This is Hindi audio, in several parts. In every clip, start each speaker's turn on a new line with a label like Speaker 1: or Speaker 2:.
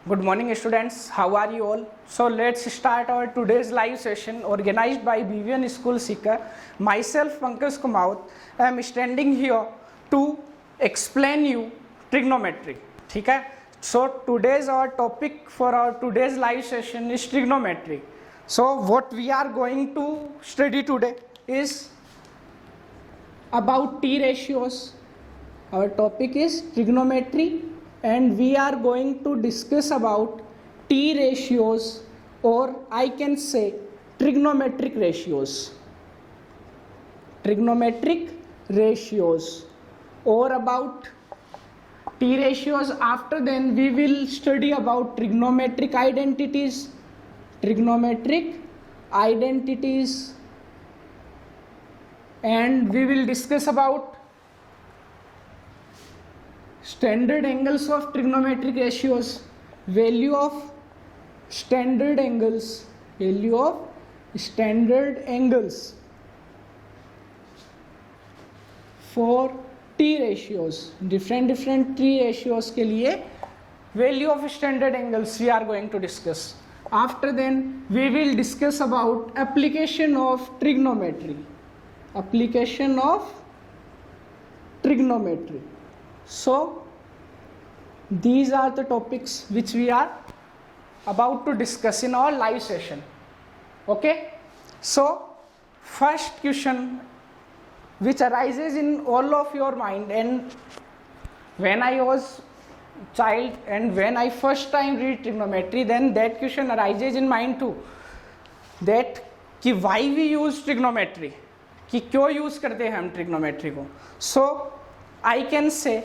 Speaker 1: Good morning students, how are you all? So let's start our today's live session organized by BVN School Seeker. Myself Pankaj Kumaut, I am standing here to explain you trigonometry. ठीक है? So today's our topic for our today's live session is trigonometry. So what we are going to study today is about T ratios. Our topic is trigonometry and we are going to discuss about T ratios, or I can say trigonometric ratios. Trigonometric ratios, or about T ratios. After then we will study about trigonometric identities. And we will discuss about standard angles of trigonometric ratios, value of standard angles for T ratios, different T ratios के लिए value of standard angles we are going to discuss. After then we will discuss about application of trigonometry. So these are the topics which we are about to discuss in our live session. Okay, so first question which arises in all of your mind, and when I was child and when I first time read trigonometry, then that question arises in mind too, that कि why we use trigonometry, कि क्यों यूज करते हैं हम ट्रिग्नोमेट्री को. सो आई कैन से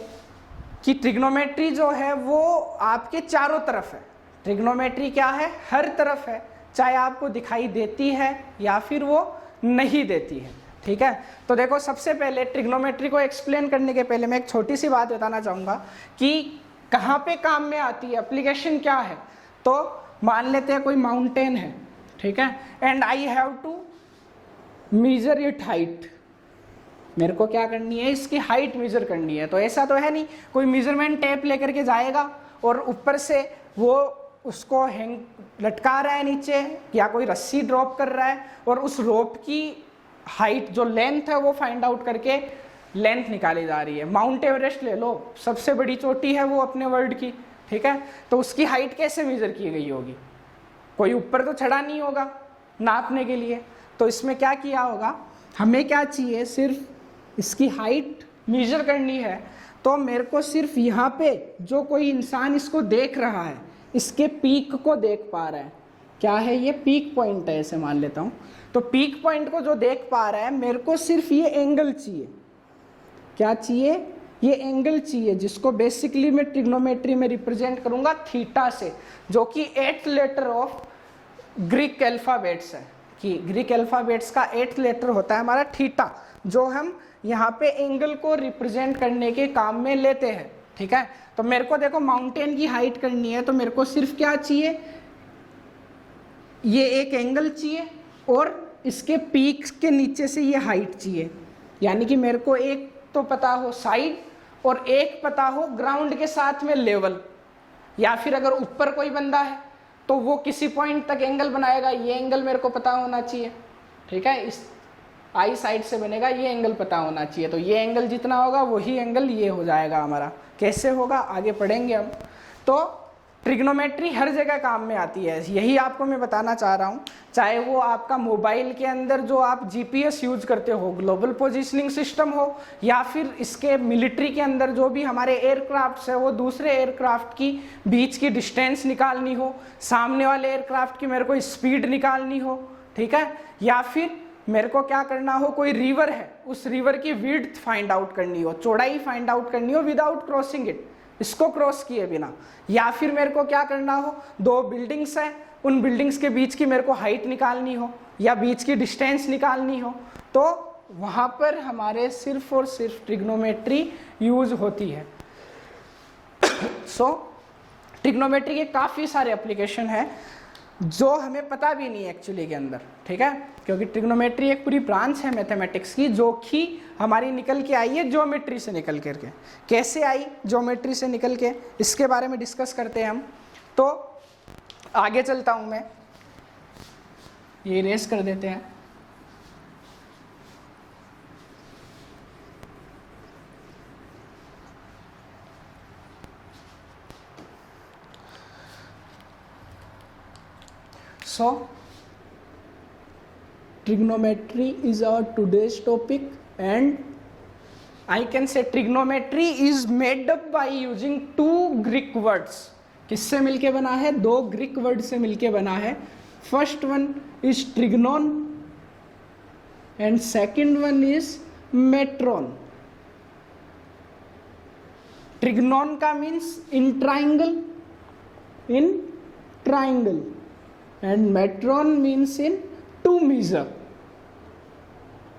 Speaker 1: कि ट्रिग्नोमेट्री जो है वो आपके चारों तरफ है. ट्रिग्नोमेट्री क्या है? हर तरफ है, चाहे आपको दिखाई देती है या फिर वो नहीं देती है. ठीक है, तो देखो सबसे पहले ट्रिग्नोमेट्री को एक्सप्लेन करने के पहले मैं एक छोटी सी बात बताना चाहूँगा कि कहाँ पे काम में आती है, एप्लीकेशन क्या है. तो मान लेते हैं कोई माउंटेन है, ठीक है, and I have to measure it height. मेरे को क्या करनी है, इसकी हाइट मेजर करनी है. तो ऐसा तो है नहीं कोई मेजरमेंट टेप लेकर के जाएगा और ऊपर से वो उसको हैंग लटका रहा है नीचे, या कोई रस्सी ड्रॉप कर रहा है और उस रोप की हाइट जो लेंथ है वो फाइंड आउट करके लेंथ निकाली जा रही है. माउंट एवरेस्ट ले लो, सबसे बड़ी चोटी है वो अपने वर्ल्ड की, ठीक है, तो उसकी हाइट कैसे मेजर की गई होगी? कोई ऊपर तो चढ़ा नहीं होगा नापने के लिए. तो इसमें क्या किया होगा, हमें क्या चाहिए, सिर्फ इसकी हाइट मेजर करनी है. तो मेरे को सिर्फ यहाँ पे जो कोई इंसान इसको देख रहा है, इसके पीक को देख पा रहा है, क्या है ये पीक पॉइंट है ऐसे मान लेता हूँ. तो पीक पॉइंट को जो देख पा रहा है, मेरे को सिर्फ ये एंगल चाहिए. क्या चाहिए? ये एंगल चाहिए, जिसको बेसिकली मैं ट्रिग्नोमेट्री में रिप्रेजेंट करूंगा थीटा से, जो कि 8th letter of Greek alphabets है. कि ग्रीक अल्फाबेट्स का 8th लेटर होता है हमारा थीटा, जो हम यहाँ पे एंगल को रिप्रेजेंट करने के काम में लेते हैं. ठीक है, तो मेरे को देखो माउंटेन की हाइट करनी है, तो मेरे को सिर्फ क्या चाहिए, ये एक एंगल चाहिए और इसके पीक के नीचे से ये हाइट चाहिए. यानी कि मेरे को एक तो पता हो साइड और एक पता हो ग्राउंड के साथ में लेवल, या फिर अगर ऊपर कोई बंदा है तो वो किसी पॉइंट तक एंगल बनाएगा, ये एंगल मेरे को पता होना चाहिए. ठीक है, इस आई साइड से बनेगा, ये एंगल पता होना चाहिए. तो ये एंगल जितना होगा वही एंगल ये हो जाएगा हमारा. कैसे होगा आगे पढ़ेंगे हम. तो ट्रिग्नोमेट्री हर जगह काम में आती है, यही आपको मैं बताना चाह रहा हूँ. चाहे वो आपका मोबाइल के अंदर जो आप जीपीएस यूज करते हो, ग्लोबल पोजीशनिंग सिस्टम हो, या फिर इसके मिलिट्री के अंदर जो भी हमारे एयरक्राफ्ट है, वो दूसरे एयरक्राफ्ट की बीच की डिस्टेंस निकालनी हो, सामने वाले एयरक्राफ्ट की मेरे को स्पीड निकालनी हो, ठीक है, या फिर मेरे को क्या करना हो, कोई रिवर है उस रिवर की विड्थ फाइंड आउट करनी हो, चौड़ाई फाइंड आउट करनी हो विदाउट क्रॉसिंग इट, इसको क्रॉस किए बिना, या फिर मेरे को क्या करना हो, दो बिल्डिंग्स है, उन बिल्डिंग्स के बीच की मेरे को हाइट निकालनी हो या बीच की डिस्टेंस निकालनी हो, तो वहां पर हमारे सिर्फ और सिर्फ ट्रिग्नोमेट्री यूज होती है. सो ट्रिग्नोमेट्री के काफी सारे एप्लीकेशन है जो हमें पता भी नहीं एक्चुअली के अंदर. ठीक है, क्योंकि ट्रिग्नोमेट्री एक पूरी ब्रांच है मैथमेटिक्स की, जो कि हमारी निकल के आई है ज्योमेट्री से निकल करके. कैसे आई ज्योमेट्री से निकल के, इसके बारे में डिस्कस करते हैं हम. तो आगे चलता हूं मैं, ये इरेज कर देते हैं। So trigonometry is our today's topic, and I can say trigonometry is made up by using two Greek words. किससे मिलके बना है? दो ग्रीक वर्ड से मिलके बना है। First one is trigonon and second one is metron. Trigonon का means in triangle, and metron means in to measure,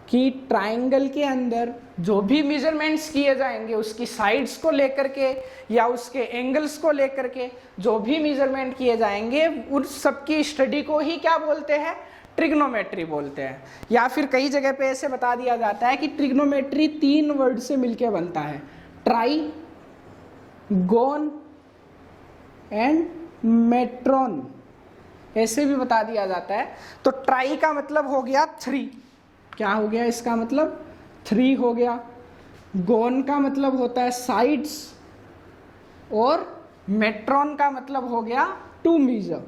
Speaker 1: कि ट्राइंगल के अंदर जो भी मेजरमेंट्स किए जाएंगे उसकी साइड्स को लेकर के या उसके एंगल्स को लेकर के जो भी मेजरमेंट किए जाएंगे उन सबकी स्टडी को ही क्या बोलते हैं? ट्रिग्नोमेट्री बोलते हैं। या फिर कई जगह पे ऐसे बता दिया जाता है कि ट्रिग्नोमेट्री तीन वर्ड से मिलकर बनता है, ट्राई, गोन एंड मेट्रोन, ऐसे भी बता दिया जाता है। तो ट्राई का मतलब हो गया 3, क्या हो गया इसका मतलब? 3 हो गया। गोन का मतलब होता है साइड्स, और मेट्रोन का मतलब हो गया 2 मीजर।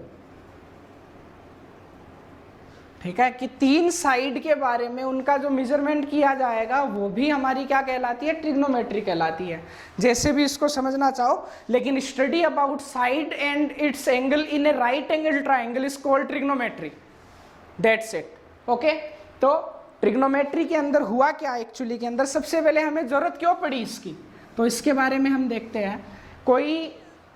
Speaker 1: ठीक है, कि 3 साइड के बारे में उनका जो मेजरमेंट किया जाएगा वो भी हमारी क्या कहलाती है? ट्रिग्नोमेट्री कहलाती है। जैसे भी इसको समझना चाहो, लेकिन study about side and it's angle in A right angle triangle is called trigonometry, that's it. Okay, तो ट्रिग्नोमेट्री के अंदर हुआ क्या एक्चुअली के अंदर? सबसे पहले हमें जरूरत क्यों पड़ी इसकी, तो इसके बारे में हम देखते हैं। कोई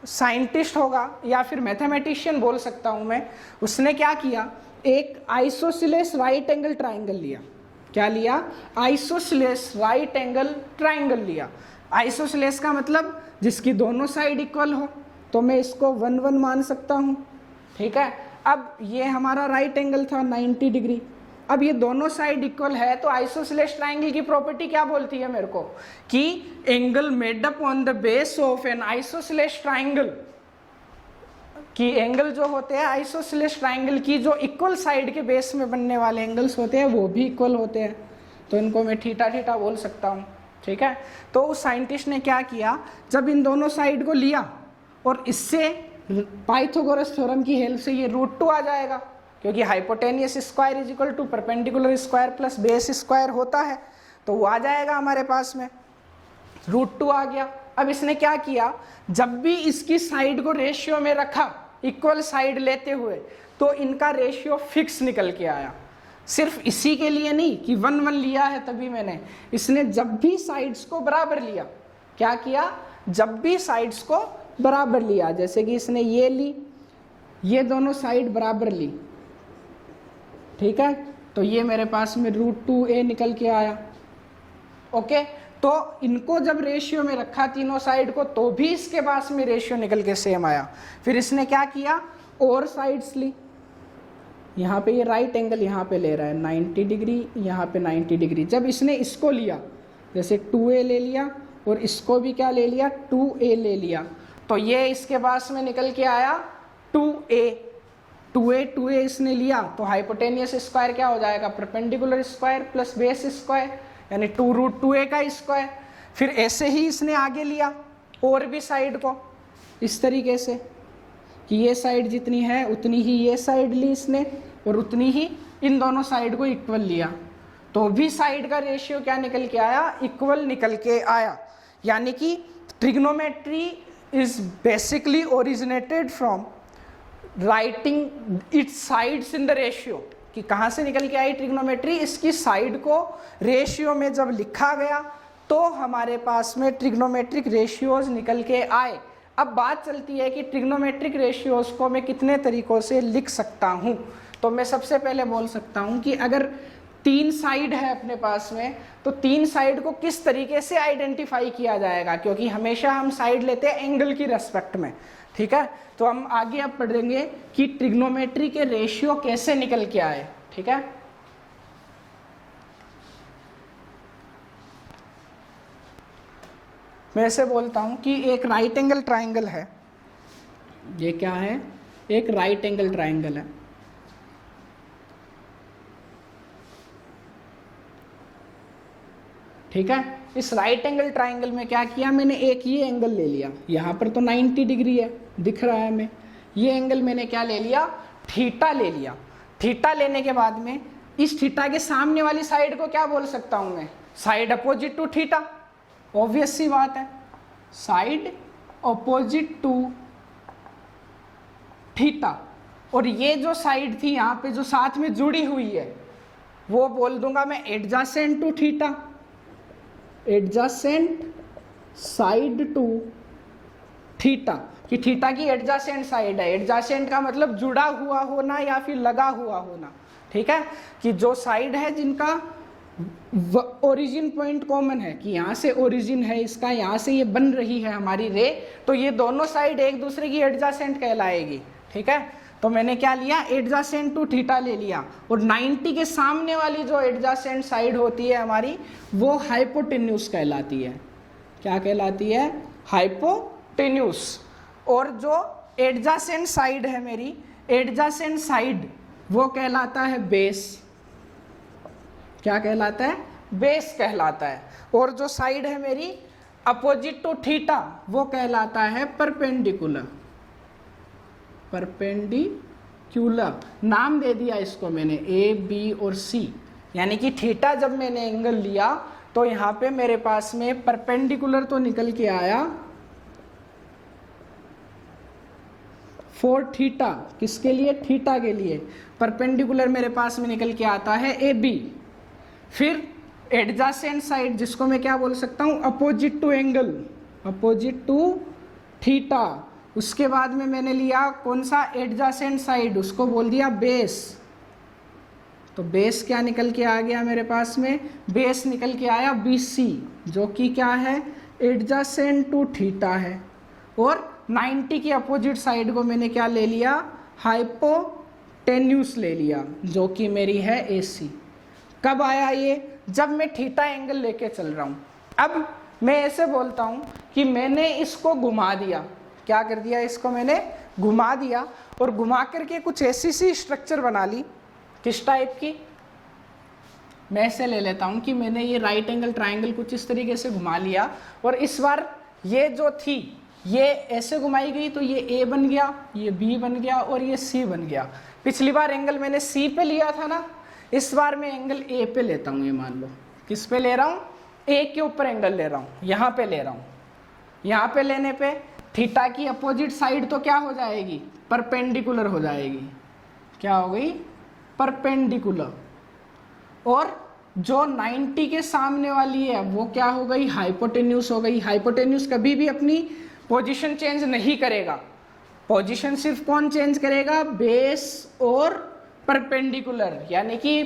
Speaker 1: साइंटिस्ट होगा या फिर मैथमेटिशियन बोल सकता हूं मैं, उसने क्या किया? एक आइसोसेलेस राइट एंगल ट्राइंगल लिया। क्या लिया? आइसोसेलेस राइट एंगल ट्राइंगल लिया। आइसोसेलेस का मतलब जिसकी दोनों साइड इक्वल हो, तो मैं इसको 1 1 मान सकता हूं। ठीक है, अब ये हमारा राइट एंगल था 90 डिग्री। अब ये दोनों साइड इक्वल है, तो आइसोसेलेस ट्राइंगल की प्रॉपर्टी क्या बोलती है मेरे को? कि angle made up on the base of N isosceles triangle, कि एंगल जो होते हैं आइसोसेलेस ट्राइंगल की जो इक्वल साइड के बेस में बनने वाले एंगल्स होते हैं वो भी इक्वल होते हैं। तो इनको मैं थीटा थीटा बोल सकता हूँ। ठीक है, तो उस साइंटिस्ट ने क्या किया? जब इन दोनों साइड को लिया और इससे पाइथागोरस थ्योरम की हेल्प से ये √2 आ जाएगा, क्योंकि hypotenuse square is equal to perpendicular square plus base square होता है, तो वो आ जाएगा हमारे पास में, √2 आ गया। अब इसने क्या किया? जब भी इसकी साइड को रेशियो में रखा इक्वल साइड लेते हुए, तो इनका रेशियो फिक्स निकल के आया। सिर्फ इसी के लिए नहीं कि 1 1 लिया है तभी मैंने, इसने जब भी साइड्स को बराबर लिया, क्या किया? जब भी साइड्स को बराबर लिया, जैसे कि इसने ये ली, ये दोनों साइड बराबर ली, ठीक है, तो ये मेरे पास में √2a निकल के आया। ओके, तो इनको जब रेशियो में रखा तीनों साइड को, तो भी इसके पास में रेशियो निकल के सेम आया। फिर इसने क्या किया? और साइड्स ली, यहाँ पे ये राइट एंगल यहाँ पे ले रहा है 90 डिग्री, यहाँ पे 90 डिग्री। जब इसने इसको लिया, जैसे 2a ले लिया और इसको भी क्या ले लिया? 2a ले लिया, तो ये इसके पास में निकल के आया 2a इसने लिया, तो हाइपोटेनियस स्क्वायर क्या हो जाएगा? Perpendicular square plus base square, यानी 2√2a का स्क्वायर। फिर ऐसे ही इसने आगे लिया और भी साइड को इस तरीके से कि ये साइड जितनी है उतनी ही ये साइड ली इसने, और उतनी ही इन दोनों साइड को इक्वल लिया, तो भी साइड का रेशियो क्या निकल के आया? इक्वल निकल के आया। यानी कि trigonometry is basically originated from writing it's sides in the ratio, कि कहाँ से निकल के आई ट्रिग्नोमेट्री? इसकी साइड को रेशियो में जब लिखा गया तो हमारे पास में ट्रिग्नोमेट्रिक रेशियोज निकल के आए। अब बात चलती है कि ट्रिग्नोमेट्रिक रेशियोज को मैं कितने तरीकों से लिख सकता हूँ। तो मैं सबसे पहले बोल सकता हूँ कि अगर 3 साइड है अपने पास में, तो 3 साइड को किस तरीके से आइडेंटिफाई किया जाएगा, क्योंकि हमेशा हम साइड लेते हैं एंगल की रेस्पेक्ट में। ठीक है, तो हम आगे अब पढ़ेंगे कि ट्रिग्नोमेट्री के रेशियो कैसे निकल के आए। ठीक है, मैं ऐसे बोलता हूं कि एक राइट एंगल ट्राइंगल है, ये क्या है, एक राइट एंगल ट्राइंगल है। ठीक है, इस राइट एंगल ट्राइंगल में क्या किया मैंने, एक ये एंगल ले लिया, यहाँ पर तो 90 डिग्री है दिख रहा है हमें, ये एंगल मैंने क्या ले लिया, थीटा ले लिया। थीटा लेने के बाद में इस थीटा के सामने वाली साइड को क्या बोल सकता हूं मैं, side opposite to theta, obvious सी बात है, साइड अपोजिट टू थीटा। और ये जो साइड थी यहाँ पे जो साथ में जुड़ी हुई है वो बोल दूंगा मैं adjacent to theta, adjacent side to theta, कि थीटा की एडजासेंट साइड है। एडजासेंट का मतलब जुड़ा हुआ होना या फिर लगा हुआ होना। ठीक है, कि जो साइड है जिनका ओरिजिन पॉइंट कॉमन है, कि यहाँ से ओरिजिन है इसका, यहाँ से ये बन रही है हमारी रे, तो ये दोनों साइड एक दूसरे की एडजासेंट कहलाएगी। ठीक है, तो मैंने क्या लिया, एडजासेंट टू थीटा ले लिया। और 90 के सामने वाली जो एडजासेंट साइड होती है हमारी, वो हाइपोटेन्यूज कहलाती है। क्या कहलाती है, हाइपोटेन्यूज। और जो एडजासेंट साइड है मेरी, एडजासेंट साइड वो कहलाता है बेस। क्या कहलाता है, बेस कहलाता है। और जो साइड है मेरी अपोजिट टू थीटा वो कहलाता है परपेंडिकुलर। परपेंडिकुलर नाम दे दिया इसको मैंने, ए बी और सी, यानी कि थीटा जब मैंने एंगल लिया तो यहाँ पे मेरे पास में परपेंडिकुलर तो निकल के आया फॉर थीटा, किसके लिए, थीटा के लिए। परपेंडिकुलर मेरे पास में निकल के आता है ए बी। फिर एडजासेंट साइड जिसको मैं क्या बोल सकता हूँ, opposite to angle, opposite to theta. उसके बाद में मैंने लिया कौन सा, एडजासेंट साइड, उसको बोल दिया बेस। तो बेस क्या निकल के आ गया मेरे पास में, बेस निकल के आया BC, जो कि क्या है, एडजासेंट टू थीटा है। और 90 की अपोजिट साइड को मैंने क्या ले लिया, हाइपोटेन्यूस ले लिया, जो कि मेरी है AC। कब आया ये, जब मैं थीटा एंगल लेके चल रहा हूँ। अब मैं ऐसे बोलता हूँ कि मैंने इसको घुमा दिया, क्या कर दिया, इसको मैंने घुमा दिया, और घुमा करके कुछ ऐसी सी स्ट्रक्चर बना ली। किस टाइप की, मैं ऐसे ले लेता हूँ कि मैंने ये राइट एंगल ट्राइंगल कुछ इस तरीके से घुमा लिया, और इस बार ये जो थी ये ऐसे घुमाई गई, तो ये A बन गया, ये B बन गया और ये C बन गया। पिछली बार एंगल मैंने C पे लिया था ना, इस बार मैं एंगल A पे लेता हूँ। ये मान लो किस पे ले रहा हूँ, A के ऊपर एंगल ले रहा हूँ, यहाँ पे ले रहा हूँ। यहाँ पे लेने पे थीटा की अपोजिट साइड तो क्या हो जाएगी, परपेंडिकुलर हो जाएगी। क्या हो गई, परपेंडिकुलर। और जो 90 के सामने वाली है वो क्या हो गई, हाइपोटेन्यूस हो गई। हाइपोटेन्यूस कभी भी अपनी पोजीशन चेंज नहीं करेगा, पोजीशन सिर्फ कौन चेंज करेगा, बेस और परपेंडिकुलर। यानी कि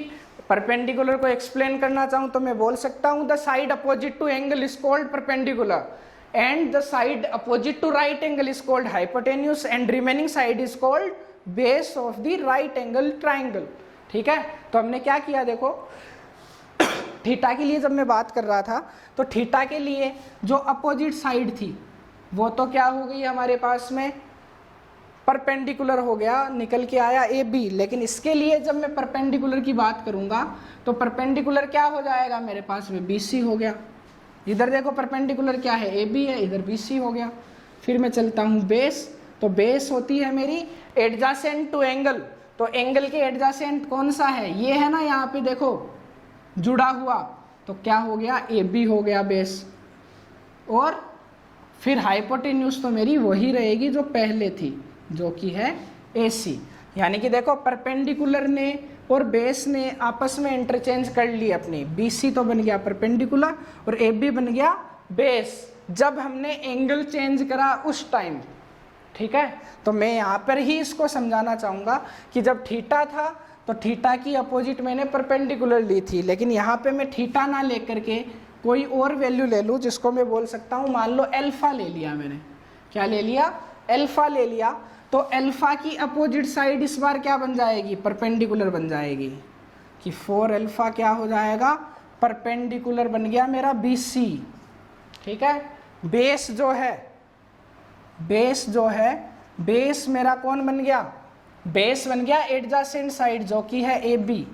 Speaker 1: परपेंडिकुलर को एक्सप्लेन करना चाहूं तो मैं बोल सकता हूं the side opposite to angle is called perpendicular and the side opposite to right angle is called hypotenuse and remaining side is called base of the right angle triangle. ठीक है, तो हमने क्या किया, देखो थीटा के लिए जब मैं बात कर रहा था तो थीटा के लिए जो अपोजिट साइड थी वो तो क्या हो गई हमारे पास में, परपेंडिकुलर हो गया, निकल के आया AB। लेकिन इसके लिए जब मैं परपेंडिकुलर की बात करूंगा तो परपेंडिकुलर क्या हो जाएगा मेरे पास में, BC हो गया। इधर देखो परपेंडिकुलर क्या है, AB है, इधर BC हो गया। फिर मैं चलता हूँ बेस, तो बेस होती है मेरी एडजासेंट टू एंगल। तो एंगल के एडजासेंट कौन सा है, ये है ना, यहाँ पे देखो जुड़ा हुआ, तो क्या हो गया, AB हो गया बेस। और फिर हाइपोटेन्यूस तो मेरी वही रहेगी जो पहले थी, जो कि है AC। यानी कि देखो परपेंडिकुलर ने और बेस ने आपस में इंटरचेंज कर ली अपनी, BC तो बन गया परपेंडिकुलर और AB बन गया बेस, जब हमने एंगल चेंज करा उस टाइम। ठीक है, तो मैं यहाँ पर ही इसको समझाना चाहूँगा कि जब थीटा था तो थीटा की अपोजिट मैंने परपेंडिकुलर ली थी, लेकिन यहाँ पे मैं थीटा ना लेकर के कोई और वैल्यू ले लूँ जिसको मैं बोल सकता हूँ, मान लो अल्फा ले लिया मैंने। क्या ले लिया, अल्फा ले लिया। तो अल्फा की अपोजिट साइड इस बार क्या बन जाएगी, परपेंडिकुलर बन जाएगी, कि 4 अल्फा क्या हो जाएगा, परपेंडिकुलर बन गया मेरा BC। ठीक है, बेस जो है बेस मेरा कौन बन गया, बेस बन गया एडजासेंट साइड जो कि है ए बी,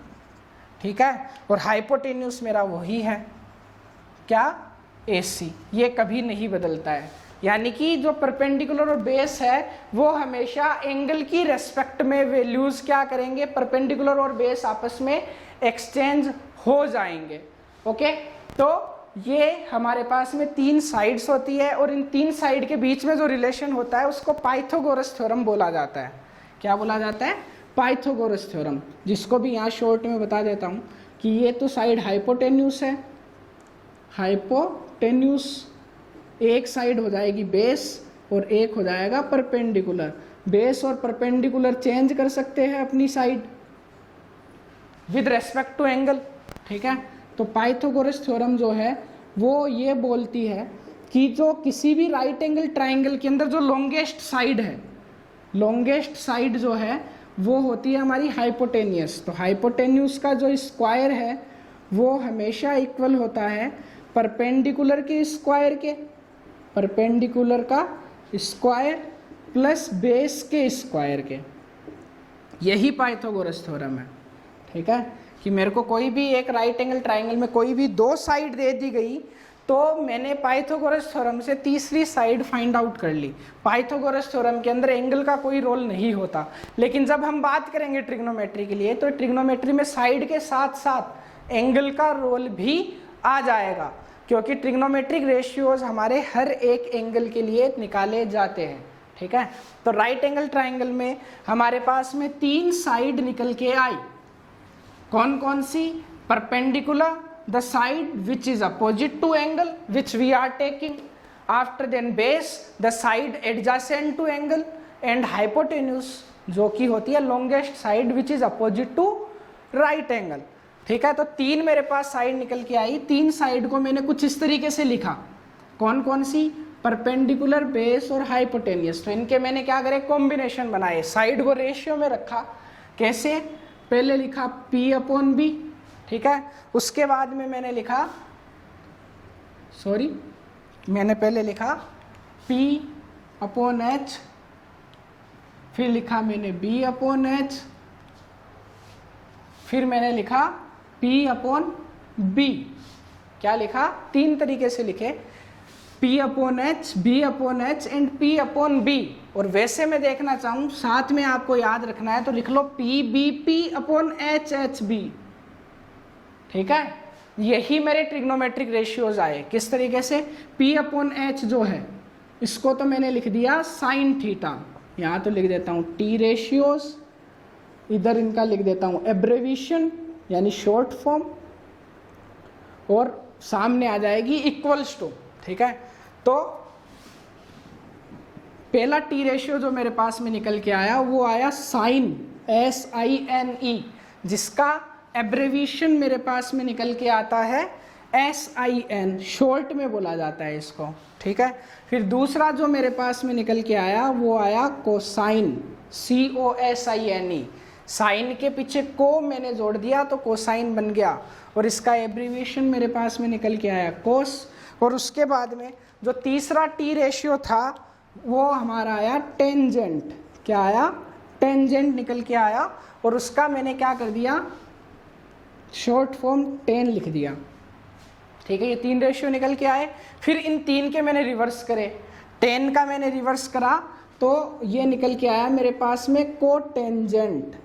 Speaker 1: ठीक है, और हाइपोटेन्यूस मेरा वही है क्या, ए सी, ये कभी नहीं बदलता है। यानी कि जो परपेंडिकुलर और बेस है वो हमेशा एंगल की रेस्पेक्ट में वैल्यूज क्या करेंगे, परपेंडिकुलर और बेस आपस में एक्सचेंज हो जाएंगे। ओके, तो ये हमारे पास में 3 साइड्स होती है और इन 3 साइड के बीच में जो रिलेशन होता है उसको पाइथागोरस थ्योरम बोला जाता है। क्या बोला जाता है, पाइथागोरस थ्योरम, जिसको भी यहाँ शॉर्ट में बता देता हूँ कि ये तो साइड हाइपोटेन्यूस है, हाइपोटेन्यूस एक साइड हो जाएगी बेस और एक हो जाएगा परपेंडिकुलर। बेस और परपेंडिकुलर चेंज कर सकते हैं अपनी side with respect to angle, ठीक है। तो पाइथागोरस थ्योरम जो है वो ये बोलती है कि जो किसी भी राइट एंगल ट्राइंगल के अंदर जो लॉन्गेस्ट साइड है, लॉन्गेस्ट साइड जो है वो होती है हमारी हाइपोटेन्यूस। तो हाइपोटेन्यूस का जो स्क्वायर है वो हमेशा इक्वल होता है परपेंडिकुलर के स्क्वायर के, परपेंडिकुलर का स्क्वायर प्लस बेस के स्क्वायर के। यही पाइथागोरस थ्योरम है, ठीक है, कि मेरे को कोई भी एक राइट एंगल ट्राइंगल में कोई भी 2 साइड दे दी गई तो मैंने पाइथागोरस थ्योरम से तीसरी साइड फाइंड आउट कर ली। पाइथागोरस थ्योरम के अंदर एंगल का कोई रोल नहीं होता, लेकिन जब हम बात करेंगे ट्रिग्नोमेट्री के लिए तो ट्रिग्नोमेट्री में साइड के साथ साथ एंगल का रोल भी आ जाएगा, क्योंकि ट्रिग्नोमेट्रिक रेशियोज हमारे हर एक एंगल के लिए निकाले जाते हैं, ठीक है। तो राइट एंगल ट्राइंगल में हमारे पास में 3 साइड निकल के आई, कौन कौन सी, perpendicular the side which is opposite to angle which we are taking, after then base the side adjacent to angle, and hypotenuse जो कि होती है longest side which is opposite to right angle, ठीक है। तो 3 मेरे पास साइड निकल के आई। 3 साइड को मैंने कुछ इस तरीके से लिखा, कौन कौन सी, परपेंडिकुलर, बेस और हाइपोटेन्यूस। तो इनके मैंने क्या करे, कॉम्बिनेशन बनाए, साइड को रेशियो में रखा। कैसे, पहले लिखा P अपॉन बी, ठीक है, उसके बाद में मैंने लिखा, मैंने पहले लिखा P अपॉन H, फिर लिखा मैंने B अपॉन H, फिर मैंने लिखा P अपॉन B। क्या लिखा, 3 तरीके से लिखे, P upon H, B upon H and P upon B। और वैसे मैं देखना चाहूँ, साथ में आपको याद रखना है तो लिख लो PBP अपॉन HHB, ठीक है। यही मेरे ट्रिग्नोमेट्रिक रेशियोज आए। किस तरीके से, P अपॉन H जो है इसको तो मैंने लिख दिया साइन थीटा, यहाँ तो लिख देता हूँ T रेशियोज, इधर इनका लिख देता हूँ एब्रेविएशन यानी शॉर्ट फॉर्म, और सामने आ जाएगी इक्वल्स टू, ठीक है। तो पहला टी रेशियो जो मेरे पास में निकल के आया वो आया साइन, SINE, जिसका एब्रेविएशन मेरे पास में निकल के आता है SIN, शॉर्ट में बोला जाता है इसको, ठीक है। फिर दूसरा जो मेरे पास में निकल के आया वो आया कोसाइन, COSINE, साइन के पीछे को मैंने जोड़ दिया तो कोसाइन बन गया, और इसका एब्रीविएशन मेरे पास में निकल के आया कोस। और उसके बाद में जो तीसरा टी रेशियो था वो हमारा आया टेंजेंट। क्या आया, टेंजेंट निकल के आया, और उसका मैंने क्या कर दिया, शॉर्ट फॉर्म 10 लिख दिया, ठीक है। ये 3 रेशियो निकल के आए। फिर इन 3 के मैंने रिवर्स करे, 10 का मैंने रिवर्स करा तो ये निकल के आया मेरे पास में कोटेंजेंट।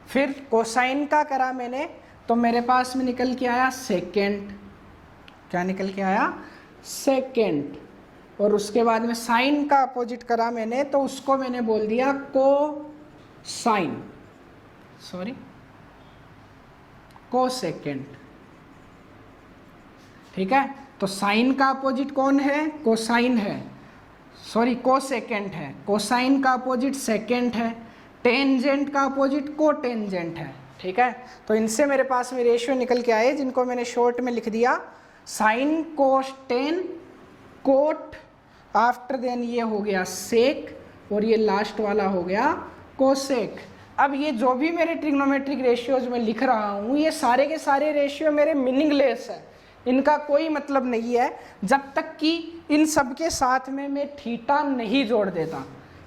Speaker 1: फिर कोसाइन का करा मैंने तो मेरे पास में निकल के आया सेकेंड। क्या निकल के आया, सेकेंड। और उसके बाद में साइन का अपोजिट करा मैंने तो उसको मैंने बोल दिया कोसाइन, कोसेकेंड, ठीक है। तो साइन का अपोजिट कौन है, कोसाइन है, कोसेकेंड है। कोसाइन का अपोजिट सेकेंड है। टेंजेंट का अपोजिट कोटेंजेंट है, ठीक है। तो इनसे मेरे पास में रेशियो निकल के आए जिनको मैंने शॉर्ट में लिख दिया sine cos tan cot, after then ये हो गया सेक, और ये लास्ट वाला हो गया कोसेक। अब ये जो भी मेरे ट्रिग्नोमेट्रिक रेशियोज में लिख रहा हूँ ये सारे के सारे रेशियो मेरे मीनिंगलेस है, इनका कोई मतलब नहीं है जब तक कि इन सब के साथ में मैं थीटा नहीं जोड़ देता।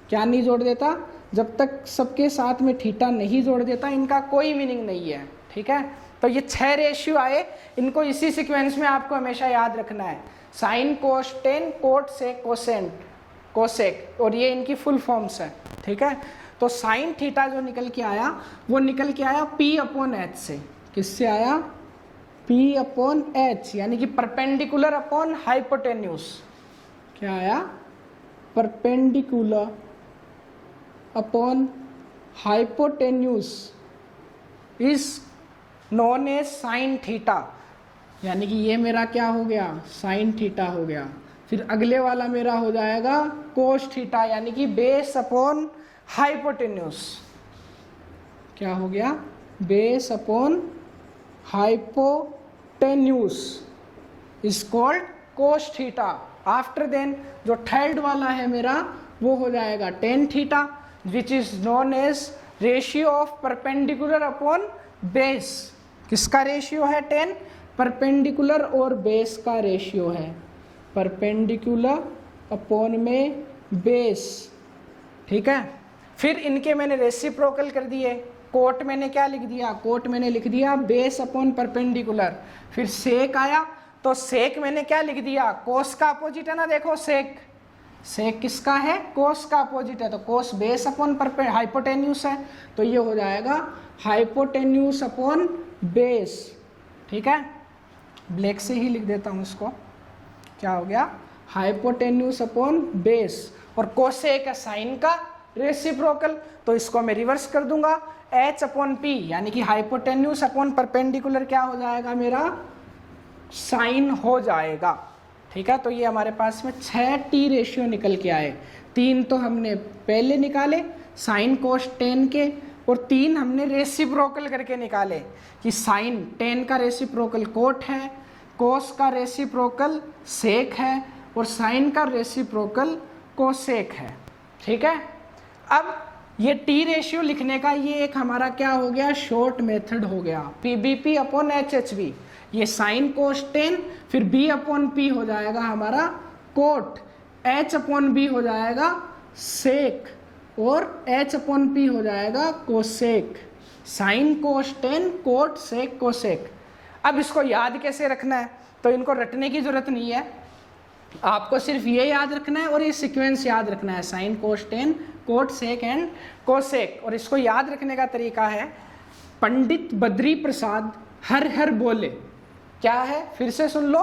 Speaker 1: क्या नहीं जोड़ देता? जब तक सबके साथ में थीटा नहीं जोड़ देता इनका कोई मीनिंग नहीं है, ठीक है। तो ये 6 रेशियो आए, इनको इसी सीक्वेंस में आपको हमेशा याद रखना है, साइन, कोस, टेन, कोट, सेक, कोसेंट, कोसेक, और ये इनकी फुल फॉर्म्स है, ठीक है। तो साइन थीटा जो निकल के आया वो निकल के आया P अपॉन एच से। किससे आया? P अपॉन एच, यानी कि परपेंडिकुलर अपॉन हाइपोटेन्यूज। क्या आया? Perpendicular upon hypotenuse is known as sine theta, यानी कि ये मेरा क्या हो गया? साइन थीटा हो गया। फिर अगले वाला मेरा हो जाएगा कोस थीटा, यानी कि बेस अपॉन हाइपोटेन्यूज। क्या हो गया? Base upon hypotenuse is called cos theta. After then जो थर्ड वाला है मेरा वो हो जाएगा tan theta, which is known as ratio of perpendicular upon base. किसका रेशियो है? 10। परपेंडिकुलर और बेस का रेशियो है, परपेंडिकुलर अपॉन में बेस, ठीक है। फिर इनके मैंने रेसिप्रोकल कर दिए। कोट मैंने क्या लिख दिया? कोट मैंने लिख दिया बेस अपॉन परपेंडिकुलर। फिर सेक आया तो सेक मैंने क्या लिख दिया? कोस का अपोजिट है ना, देखो सेक, सेक किसका है? कोस का अपोजिट है, तो कोस बेस अपॉन हाइपोटेन्यूस है, तो ये हो जाएगा हाइपोटेन्यूस अपॉन बेस, ठीक है। ब्लैक से ही लिख देता हूँ इसको, क्या हो गया? Hypotenuse upon base. और कोसेक है साइन का रेसिप्रोकल, तो इसको मैं रिवर्स कर दूंगा, एच अपॉन पी, यानी कि हाइपोटेन्यूस अपॉन परपेंडिकुलर क्या हो जाएगा मेरा? साइन हो जाएगा, ठीक है। तो ये हमारे पास में 6 टी रेशियो निकल के आए। 3 तो हमने पहले निकाले साइन कोस टेन के, और 3 हमने रेसिप्रोकल करके निकाले कि साइन 10 का रेसिप्रोकल कोट है, कोस का रेसिप्रोकल सेक है, और साइन का रेसिप्रोकल कोसेक है, ठीक है। अब ये टी रेशियो लिखने का ये एक हमारा क्या हो गया? शॉर्ट मेथड हो गया, पीबीपी अपॉन एचएचबी। ये साइन कोस 10, फिर बी अपॉन पी हो जाएगा हमारा कोट, एच अपॉन बी हो जाएगा सेक, और एच अपॉन पी हो जाएगा cosec. Sine cos 10 cot sec cosec. अब इसको याद कैसे रखना है? तो इनको रटने की जरूरत नहीं है, आपको सिर्फ ये याद रखना है और ये सीक्वेंस याद रखना है, sine cos 10 cot sec and cosec. और इसको याद रखने का तरीका है, पंडित बद्री प्रसाद हर हर बोले। क्या है? फिर से सुन लो,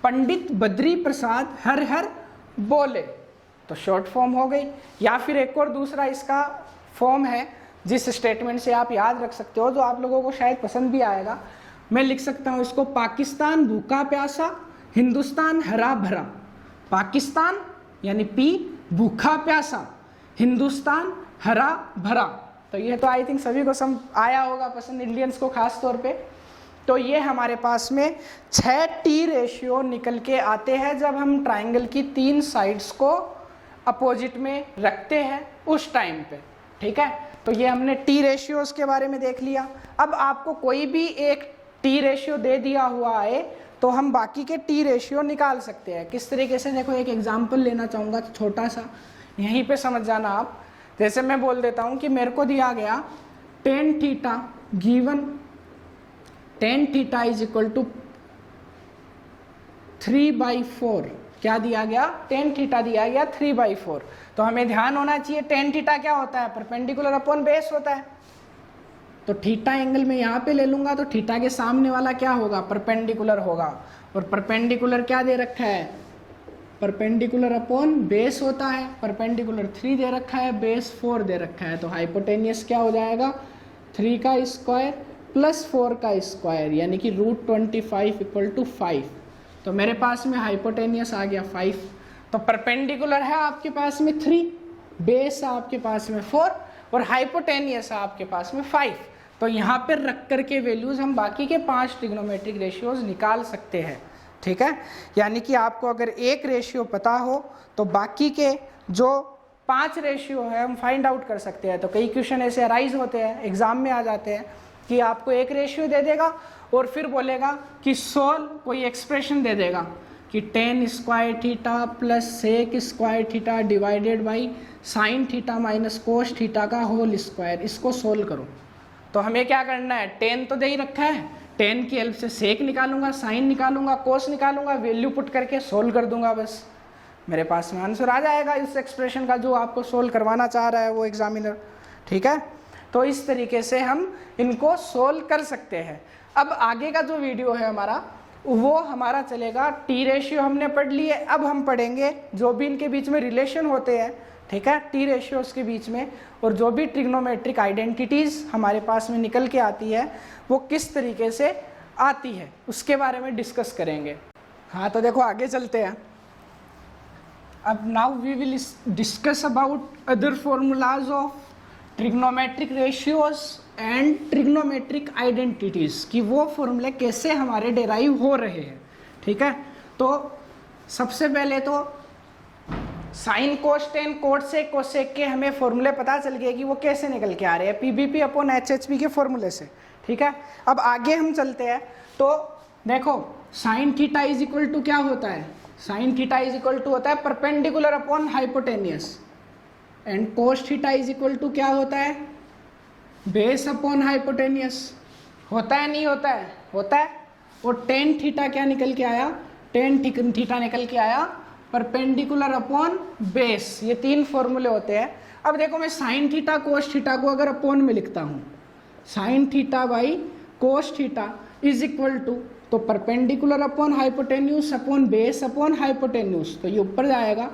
Speaker 1: पंडित बद्री प्रसाद हर हर बोले, तो शॉर्ट फॉर्म हो गई। या फिर एक और दूसरा इसका फॉर्म है जिस स्टेटमेंट से आप याद रख सकते हो, जो आप लोगों को शायद पसंद भी आएगा। मैं लिख सकता हूं इसको, पाकिस्तान भूखा प्यासा, हिंदुस्तान हरा भरा। पाकिस्तान यानी पी, भूखा प्यासा, हिंदुस्तान हरा भरा। तो ये तो आई थिंक सभी को सम आया होगा पसंद, इंडियंस को खास तौर पे। तो ये हमारे पास में 6 टी रेशियो निकल के आते हैं जब हम ट्राइंगल की 3 साइड्स को अपोजिट में रखते हैं उस टाइम पे, ठीक है। तो ये हमने टी रेशियोज के बारे में देख लिया। अब आपको कोई भी एक टी रेशियो दे दिया हुआ है तो हम बाकी के टी रेशियो निकाल सकते हैं। किस तरीके से? देखो एक एग्जांपल लेना चाहूँगा छोटा सा, यहीं पे समझ जाना आप। जैसे मैं बोल देता हूँ कि मेरे को दिया गया tan theta given, tan theta is equal to 3/4। क्या दिया गया? टेन थीटा दिया गया 3/4। तो हमें ध्यान होना चाहिए टेन थीटा क्या होता है? परपेंडिकुलर अपॉन बेस होता है। तो थीटा एंगल में यहाँ पे ले लूंगा तो थीटा के सामने वाला क्या होगा? परपेंडिकुलर होगा। और परपेंडिकुलर क्या दे रखा है? परपेंडिकुलर अपॉन बेस होता है। परपेंडिकुलर 3 दे रखा है, बेस 4 दे रखा है। तो हाइपोटेनियस क्या हो जाएगा? 3 का स्क्वायर प्लस 4 का स्क्वायर, यानी कि √25 इक्वल टू 5। तो मेरे पास में हाइपोटेनियस आ गया 5। तो परपेंडिकुलर है आपके पास में 3, बेस है आपके पास में 4, और हाइपोटेनियस है आपके पास में 5। तो यहाँ पर रख करके वैल्यूज हम बाकी के 5 ट्रिग्नोमेट्रिक रेशियोज निकाल सकते हैं, ठीक है। यानी कि आपको अगर एक रेशियो पता हो तो बाकी के जो 5 रेशियो है हम फाइंड आउट कर सकते हैं। तो कई क्वेश्चन ऐसे अराइज होते हैं, एग्जाम में आ जाते हैं कि आपको एक रेशियो दे देगा और फिर बोलेगा कि सोल्व, कोई एक्सप्रेशन दे देगा कि 10 square theta plus sec square theta divided by sine theta minus cos theta का होल स्क्वायर, इसको सोल्व करो। तो हमें क्या करना है, टेन तो दे ही रखा है, टेन की हेल्प से सेक निकालूंगा, साइन निकालूंगा, कोस निकालूंगा, वैल्यू पुट करके सोल्व कर दूंगा, बस मेरे पास में आंसर आ जाएगा इस एक्सप्रेशन का जो आपको सोल्व करवाना चाह रहा है वो एग्जामिनर। ठीक है, तो इस तरीके से हम इनको सोल्व कर सकते हैं। अब आगे का जो वीडियो है हमारा वो हमारा चलेगा, टी रेशियो हमने पढ़ ली है, अब हम पढ़ेंगे जो भी इनके बीच में रिलेशन होते हैं, ठीक है, टी रेशियोज के बीच में, और जो भी ट्रिग्नोमेट्रिक आइडेंटिटीज हमारे पास में निकल के आती है वो किस तरीके से आती है उसके बारे में डिस्कस करेंगे। हाँ, तो देखो आगे चलते हैं। अब now we will discuss about other formulas of trigonometric ratios and trigonometric identities, कि वो फॉर्मूले कैसे हमारे डेराइव हो रहे हैं। ठीक है, तो सबसे पहले तो sign cos ten cosec cosec के हमें फॉर्मूले पता चल गए कि वो कैसे निकल के आ रहे हैं, पीबीपी अपॉन एचएचपी के फॉर्मूले से। ठीक है, अब आगे हम चलते हैं। तो देखो sine theta is equal to क्या होता है, sine theta is equal to होता है perpendicular upon hypotenuse, and cos theta is equal to क्या होता है, बेस अपॉन हाइपोटेनियस। होता है नहीं होता है, होता है। और टेन थीटा क्या निकल के आया, टेन थीटा निकल के आया परपेंडिकुलर अपॉन बेस। ये तीन फॉर्मूले होते हैं। अब देखो मैं साइन थीटा कोस थीटा को अगर अपॉन में लिखता हूँ, sine theta by cos theta is equal to, तो perpendicular upon hypotenuse upon base upon hypotenuse, तो ये ऊपर जाएगा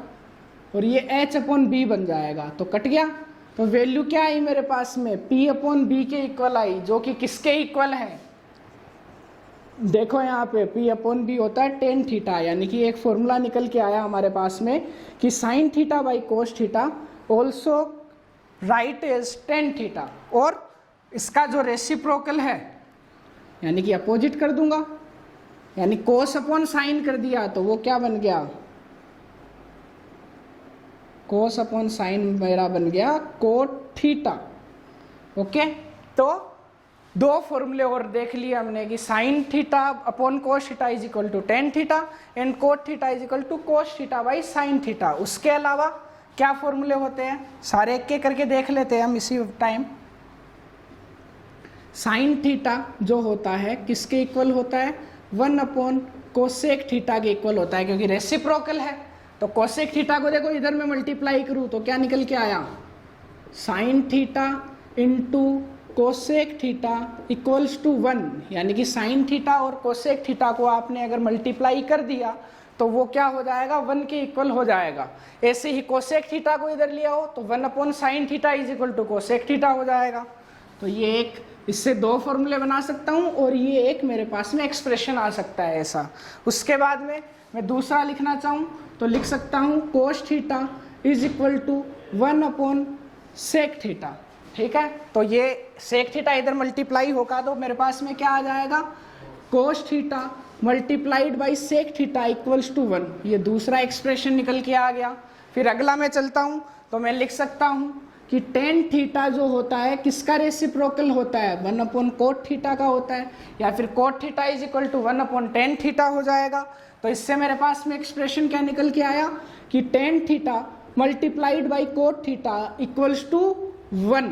Speaker 1: और ये h अपॉन बी बन जाएगा, तो कट गया। तो वैल्यू क्या आई मेरे पास में, p अपॉन बी के इक्वल आई, जो कि किसके इक्वल है, देखो यहाँ पे p अपॉन बी होता है टेन थीटा, यानी कि एक फॉर्मूला निकल के आया हमारे पास में कि sine theta by cos theta also right is tan theta, और इसका जो रेसिप्रोकल है यानी कि अपोजिट कर दूंगा, यानी कोस अपॉन साइन कर दिया तो वो क्या बन गया, कोस अपॉन साइन मेरा बन गया कोट थीटा। ओके, तो दो फॉर्मूले और देख लिए हमने कि sine theta upon cos theta is equal to tan theta and cot theta is equal to cos theta by sine theta. उसके अलावा क्या फॉर्मूले होते हैं, सारे एक एक करके देख लेते हैं हम इसी टाइम। साइन थीटा जो होता है किसके इक्वल होता है, वन अपॉन कोसेक थीटा के इक्वल होता है, क्योंकि रेसिप्रोकल है। तो कोसेक थीटा को देखो इधर में मल्टीप्लाई करूँ तो क्या निकल के आया, sine theta into cosec theta equals to one, यानी कि साइन थीटा और कोसेक थीटा को आपने अगर मल्टीप्लाई कर दिया तो वो क्या हो जाएगा, वन के इक्वल हो जाएगा। ऐसे ही कोसेक थीटा को इधर लिया हो तो one upon sine theta is equal to cosec theta हो जाएगा। तो ये एक, इससे दो फॉर्मूले बना सकता हूँ और ये एक मेरे पास में एक्सप्रेशन आ सकता है ऐसा। उसके बाद में मैं दूसरा लिखना चाहूँ तो लिख सकता हूँ cos theta is equal to one upon sec theta. ठीक है, तो ये सेक थीटा इधर मल्टीप्लाई होगा तो मेरे पास में क्या आ जाएगा, cos theta multiplied by sec theta equals to one. ये दूसरा एक्सप्रेशन निकल के आ गया। फिर अगला मैं चलता हूँ तो मैं लिख सकता हूँ कि टेन थीटा जो होता है किसका रेसिप्रोकल होता है, वन अपॉन कोट थीटा का होता है, या फिर cot theta is equal to one upon tan theta हो जाएगा। तो इससे मेरे पास में एक्सप्रेशन क्या निकल के आया कि tan theta multiplied by cot theta equals to one.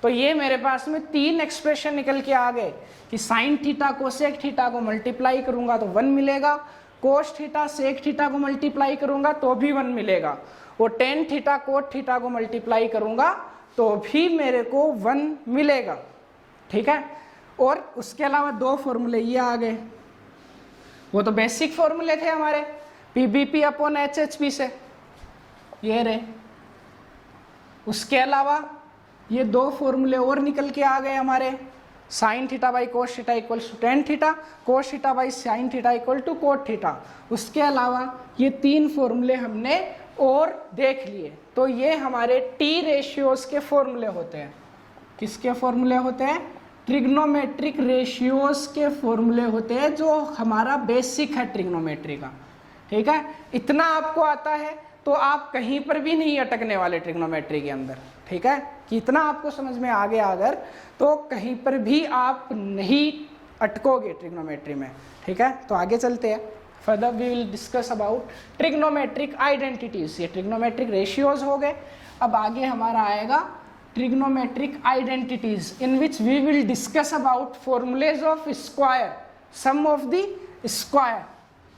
Speaker 1: तो ये मेरे पास में तीन एक्सप्रेशन निकल के आ गए कि साइन थीटा कोसेक थीटा को मल्टीप्लाई करूंगा तो वन मिलेगा, कोस थीटा सेक थीटा को मल्टीप्लाई करूंगा तो भी वन मिलेगा, और टेन थीटा कोट थीटा को मल्टीप्लाई करूंगा तो भी मेरे को वन मिलेगा। ठीक है, और उसके अलावा दो फॉर्मूले ये आ गए, वो तो बेसिक फॉर्मूले थे हमारे पीबीपी अपॉन एचएचपी से, ये रहे। उसके अलावा ये दो फॉर्मूले और निकल के आ गए हमारे, sine theta by cos theta equal to tan theta, cos theta by sine theta equal to cot theta. उसके अलावा ये तीन फॉर्मूले हमने और देख लिए। तो ये हमारे टी रेशियोज के फॉर्मूले होते हैं। किसके फॉर्मूले होते हैं, ट्रिग्नोमेट्रिक रेशियोज के फॉर्मूले होते हैं, जो हमारा बेसिक है ट्रिग्नोमेट्री का। ठीक है, इतना आपको आता है तो आप कहीं पर भी नहीं अटकने वाले ट्रिग्नोमेट्री के अंदर। ठीक है, कि इतना आपको समझ में आ गया अगर, तो कहीं पर भी आप नहीं अटकोगे ट्रिग्नोमेट्री में। ठीक है, तो आगे चलते हैं। Further we will discuss about trigonometric identities. ये ट्रिग्नोमेट्रिक रेशियोज हो गए। अब आगे हमारा आएगा trigonometric identities in which we will discuss about formulas of square, sum of the square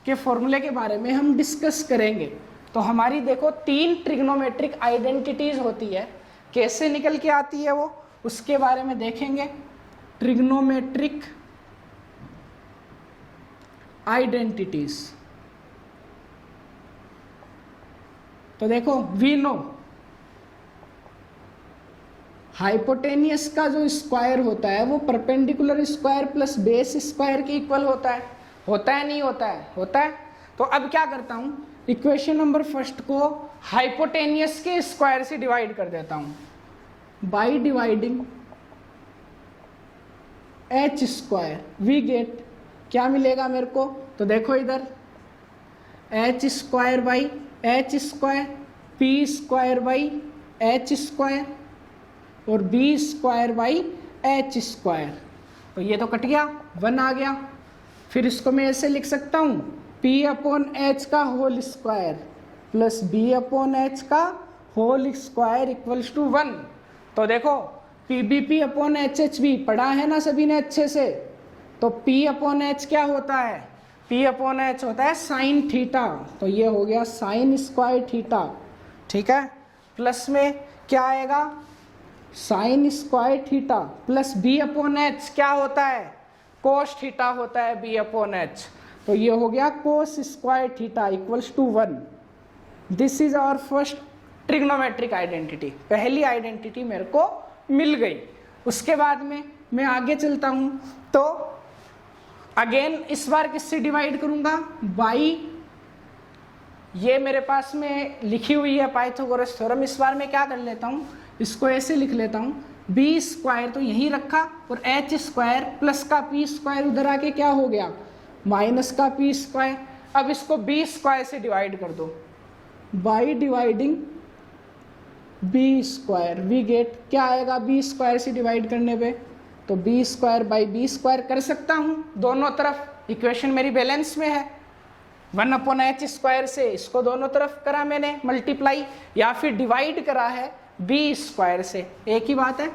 Speaker 1: के फॉर्मूले के बारे में हम डिस्कस करेंगे। तो हमारी देखो 3 ट्रिग्नोमेट्रिक आइडेंटिटीज होती है, कैसे निकल के आती है वो उसके बारे में देखेंगे। ट्रिग्नोमेट्रिक आइडेंटिटीज, तो देखो वी नो हाइपोटेनियस का जो स्क्वायर होता है वो perpendicular square plus base square के इक्वल होता है नहीं होता है? होता है। तो अब क्या करता हूं, इक्वेशन नंबर फर्स्ट को हाइपोटेनियस के स्क्वायर से डिवाइड कर देता हूं by dividing H square. We get, क्या मिलेगा मेरे को, तो देखो इधर H square by H square, P square by H square और B square by H square. तो ये तो कट गया, 1 आ गया। फिर इसको मैं ऐसे लिख सकता हूँ पी अपॉन एच का whole square plus b upon h का होल स्क्वायर इक्वल्स टू 1। तो देखो p b p upon h h b पढ़ा है ना सभी ने अच्छे से। तो पी अपॉन एच क्या होता है, पी अपॉन एच होता है साइन थीटा। तो ये हो गया साइन स्क्वायर थीटा, ठीक है। प्लस में क्या आएगा, sine square theta plus b upon h क्या होता है, कोस थीटा होता है बी अपॉन एच। तो ये हो गया cos square theta equals to 1। This is our first trigonometric identity, पहली आइडेंटिटी मेरे को मिल गई। उसके बाद में मैं आगे चलता हूं तो अगेन इस बार किससे डिवाइड करूंगा, बाई ये मेरे पास में लिखी हुई है पाइथागोरस थ्योरम। इस बार मैं क्या कर लेता हूं, इसको ऐसे लिख लेता हूं बी स्क्वायर तो यहीं रखा और एच स्क्वायर प्लस का पी स्क्वायर उधर आके क्या हो गया माइनस का पी स्क्वायर। अब इसको बी स्क्वायर से डिवाइड कर दो by dividing b square. We get, क्या आएगा बी स्क्वायर से डिवाइड करने पे, तो b square by b square कर सकता हूं दोनों तरफ, इक्वेशन मेरी बैलेंस में है। 1 अपॉन एच स्क्वायर से इसको दोनों तरफ करा मैंने मल्टीप्लाई, या फिर डिवाइड करा है बी स्क्वायर से, एक ही बात है।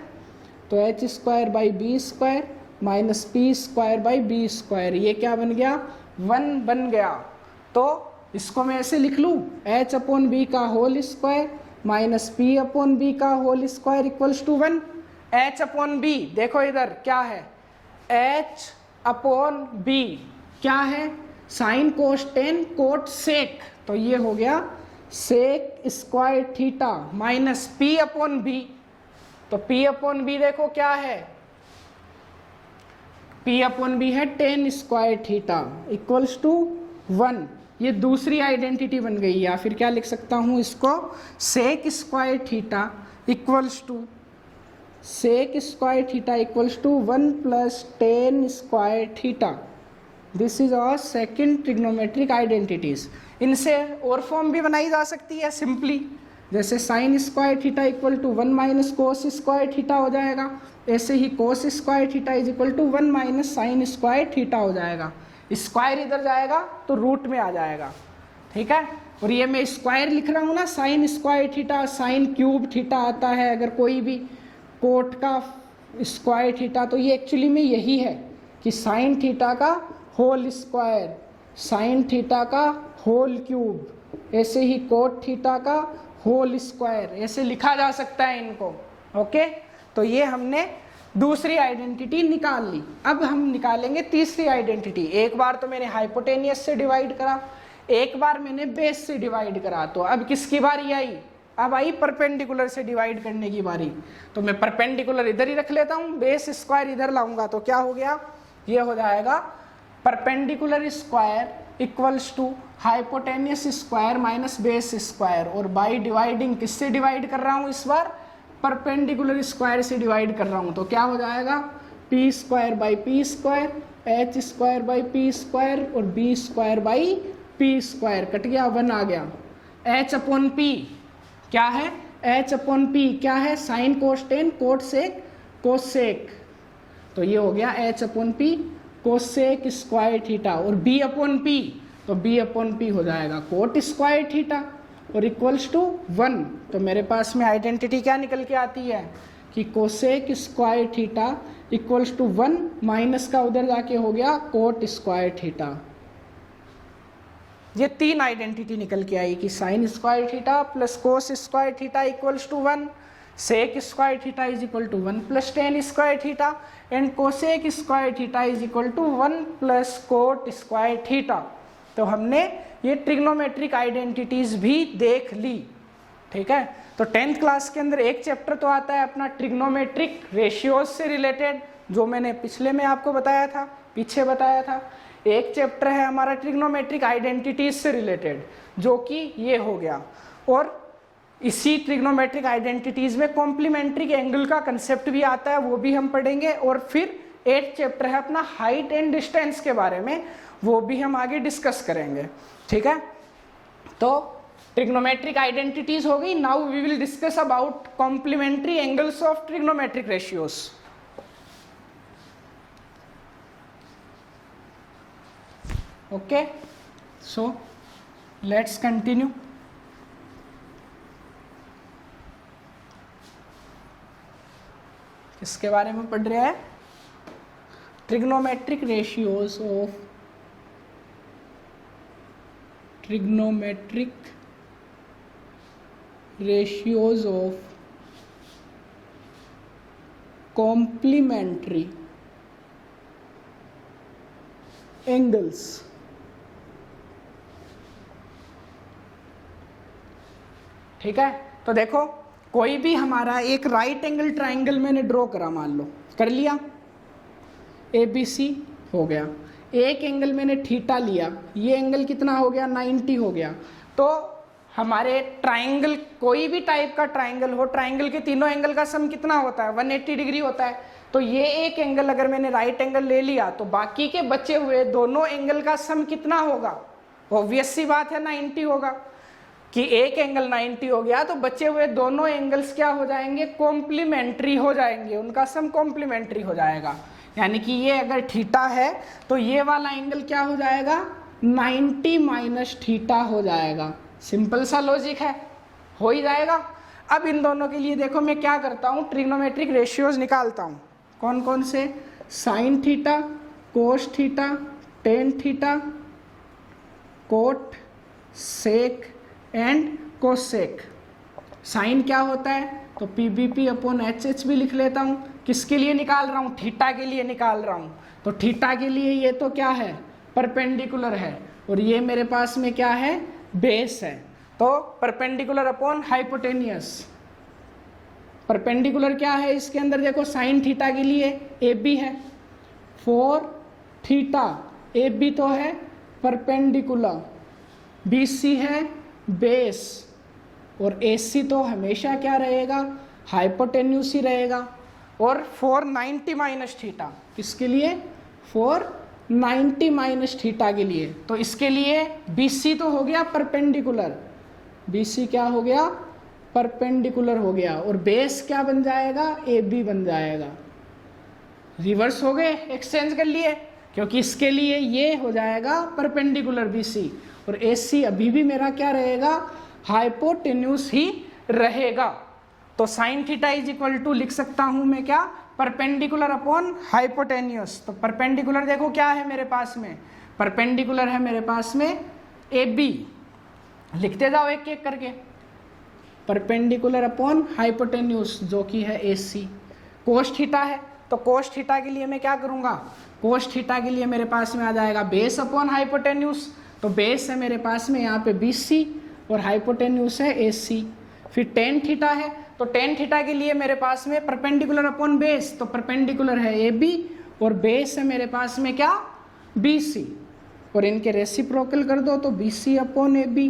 Speaker 1: तो h square by b square minus p square by b square, ये क्या बन गया 1 बन गया। तो इसको मैं ऐसे लिख लूँ एच अपॉन बी का whole square minus P upon B का whole square equals to 1। H upon B देखो इधर क्या है, एच अपॉन बी क्या है, sine cos tan cot sec. तो ये हो गया sec square theta minus P upon B. तो पी अपॉन बी देखो क्या है, पी अपॉन बी है tan square theta equals to 1। ये दूसरी आइडेंटिटी बन गई, या फिर क्या लिख सकता हूं इसको sec square theta equals to sec square theta equals to 1 plus tan square theta. This is our second trigonometric identities. इनसे और फॉर्म भी बनाई जा सकती है सिंपली, जैसे sine square theta equal to 1 minus cos square theta हो जाएगा, ऐसे ही cos square theta is equal to 1 minus sine square theta हो जाएगा। स्क्वायर इधर जाएगा तो रूट में आ जाएगा, ठीक है। और ये मैं स्क्वायर लिख रहा हूँ ना, sign square theta sine cube theta आता है अगर कोई भी कोट का स्क्वायर थीटा, तो ये एक्चुअली में यही है कि साइन थीटा का होल स्क्वायर साइन थीटा का होल क्यूब, ऐसे ही कोट थीटा का होल स्क्वायर, ऐसे लिखा जा सकता है इनको, ओके। तो ये हमने दूसरी आइडेंटिटी निकाल ली। अब हम निकालेंगे तीसरी आइडेंटिटी। एक बार तो मैंने हाइपोटेनियस से डिवाइड करा, एक बार मैंने बेस से डिवाइड करा। तो अब किसकी बारी आई, अब आई परपेंडिकुलर से डिवाइड करने की बारी। तो मैं परपेंडिकुलर इधर ही रख लेता हूँ, बेस स्क्वायर इधर लाऊंगा तो क्या हो गया, ये हो जाएगा perpendicular square equals to hypotenuse square minus base square. और बाई डिवाइडिंग किससे डिवाइड कर रहा हूँ इस बार, परपेंडिकुलर स्क्वायर से डिवाइड कर रहा हूँ। तो क्या हो जाएगा P square by P square, H square by P square और B square by P square, cut गया 1 आ गया। एच अपॉन पी क्या है, एच अपॉन पी क्या है, साइन कोसटेन कोट सेक कोसेक। तो ये हो गया H upon P cosec square theta. और बी अपॉन पी, तो बी अपॉन पी हो जाएगा कोट स्क्वायर थीटा। और इक्वल्स टू 1, तो मेरे पास में आइडेंटिटी क्या निकल के आती है कि cosec square theta equals to 1 minus का उधर जाके हो गया कोट स्क्वायर थीटा। ये 3 आइडेंटिटी निकल के आई कि sine square theta plus cos square theta equals to 1, sec square theta is equal to 1 plus tan square theta and cosec square theta is equal to 1 plus cot square theta. तो हमने ये ट्रिग्नोमेट्रिक आइडेंटिटीज भी देख ली, ठीक है। तो 10th क्लास के अंदर एक चैप्टर तो आता है अपना ट्रिग्नोमेट्रिक रेशियोज से रिलेटेड, जो मैंने पिछले में आपको बताया था, पीछे बताया था। एक चैप्टर है हमारा ट्रिग्नोमेट्रिक आइडेंटिटीज से रिलेटेड, जो कि ये हो गया। और इसी ट्रिग्नोमेट्रिक आइडेंटिटीज में कॉम्प्लीमेंट्री एंगल का कंसेप्ट भी आता है, वो भी हम पढ़ेंगे। और फिर 8th चैप्टर है अपना हाइट एंड डिस्टेंस के बारे में, वो भी हम आगे डिस्कस करेंगे, ठीक है। तो ट्रिग्नोमेट्रिक आइडेंटिटीज हो गई। Now we will discuss about complementary angles of trigonometric ratios. Okay, so let's continue. किसके बारे में पढ़ रहे हैं? Trigonometric ratios of complementary angles. ठीक है, तो देखो कोई भी हमारा एक राइट एंगल ट्राइंगल मैंने ड्रॉ करा, मान लो कर लिया, ABC हो गया। एक एंगल मैंने थीटा लिया, ये एंगल कितना हो गया 90 हो गया। तो हमारे ट्राइंगल, कोई भी टाइप का ट्राइंगल हो, ट्राइंगल के तीनों एंगल का सम कितना होता है 180 डिग्री होता है। तो ये एक एंगल अगर मैंने राइट एंगल ले लिया तो बाकी के बचे हुए दोनों एंगल का सम कितना होगा? ऑब्वियस सी बात है 90 होगा। कि एक एंगल 90 हो गया तो बचे हुए दोनों एंगल्स क्या हो जाएंगे? कॉम्प्लीमेंट्री हो जाएंगे, उनका सम कॉम्प्लीमेंट्री हो जाएगा। यानी कि ये अगर थीटा है तो ये वाला एंगल क्या हो जाएगा? 90 माइनस थीटा हो जाएगा। सिंपल सा लॉजिक है, हो ही जाएगा। अब इन दोनों के लिए देखो मैं क्या करता हूँ, ट्रिग्नोमेट्रिक रेशियोज निकालता हूँ। कौन कौन से? Sine theta, cos theta, tan theta, cot, sec and cosec. Sine क्या होता है? तो PBP अपॉन HH भी लिख लेता हूँ। किसके लिए निकाल रहा हूँ? थीटा के लिए निकाल रहा हूँ। तो थीटा के लिए ये तो क्या है? परपेंडिकुलर है, और ये मेरे पास में क्या है? बेस है। तो परपेंडिकुलर अपॉन हाइपोटेनियस। परपेंडिकुलर क्या है इसके अंदर? देखो साइन थीटा के लिए AB है, फॉर थीटा AB तो है परपेंडिकुलर, BC है बेस, और AC तो हमेशा क्या रहेगा? हाइपोटेन्यूस ही रहेगा। और फॉर 90 माइनस थीटा, किसके लिए? फॉर 90 माइनस थीटा के लिए। तो इसके लिए BC तो हो गया परपेंडिकुलर, BC क्या हो गया? परपेंडिकुलर हो गया, और बेस क्या बन जाएगा? AB बन जाएगा। रिवर्स हो गए, एक्सचेंज कर लिए, क्योंकि इसके लिए ये हो जाएगा परपेंडिकुलर BC, और AC अभी भी मेरा क्या रहेगा? हाइपोटेन्यूस ही रहेगा। तो sine theta is equal to लिख सकता हूं मैं क्या? Perpendicular upon hypotenuse. तो परपेंडिकुलर देखो क्या है मेरे पास में? परपेंडिकुलर है मेरे पास में AB। लिखते जाओ एक एक करके। परपेंडिकुलर अपॉन हाइपोटेन्यूस जो कि है AC। कोस थीटा है, तो कोस थीटा के लिए मैं क्या करूंगा? कोस थीटा के लिए मेरे पास में आ जाएगा बेस अपॉन हाइपोटेन्यूस। तो बेस है मेरे पास में यहाँ पे BC, और हाइपोटेन्यूस है AC। फिर टेन थीटा है, तो टेन थीटा के लिए मेरे पास में परपेंडिकुलर अपॉन बेस, तो परपेंडिकुलर है AB, और बेस है मेरे पास में क्या? BC, और इनके रेसिप्रोकल कर दो तो BC अपॉन AB,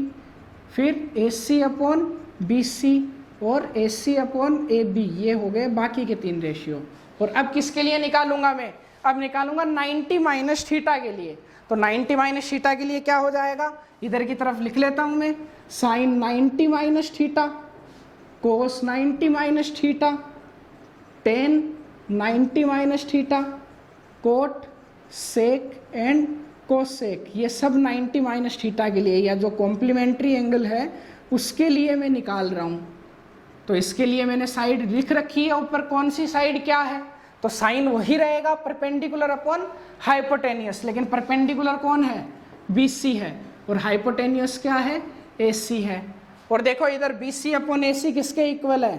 Speaker 1: फिर AC अपॉन BC और AC अपॉन AB। ये हो गए बाकी के 3 रेशियो। और अब किसके लिए निकालूंगा मैं? अब निकालूंगा 90 माइनस थीटा के लिए। तो 90 माइनस थीटा के लिए क्या हो जाएगा? इधर की तरफ लिख लेता हूं मैं, sine 90 minus theta, cos 90 minus theta, tan 90 minus theta, cot, sec and cosec. ये सब 90 माइनस थीटा के लिए, या जो कॉम्प्लीमेंट्री एंगल है उसके लिए मैं निकाल रहा हूँ। तो इसके लिए मैंने साइड लिख रखी है, ऊपर कौन सी साइड क्या है, तो साइन वही रहेगा परपेंडिकुलर अपॉन हाइपोटेनियस, लेकिन परपेंडिकुलर कौन है, BC है, और हाइपोटेनियस क्या है, AC है। और देखो इधर BC अपॉन AC किसके इक्वल है,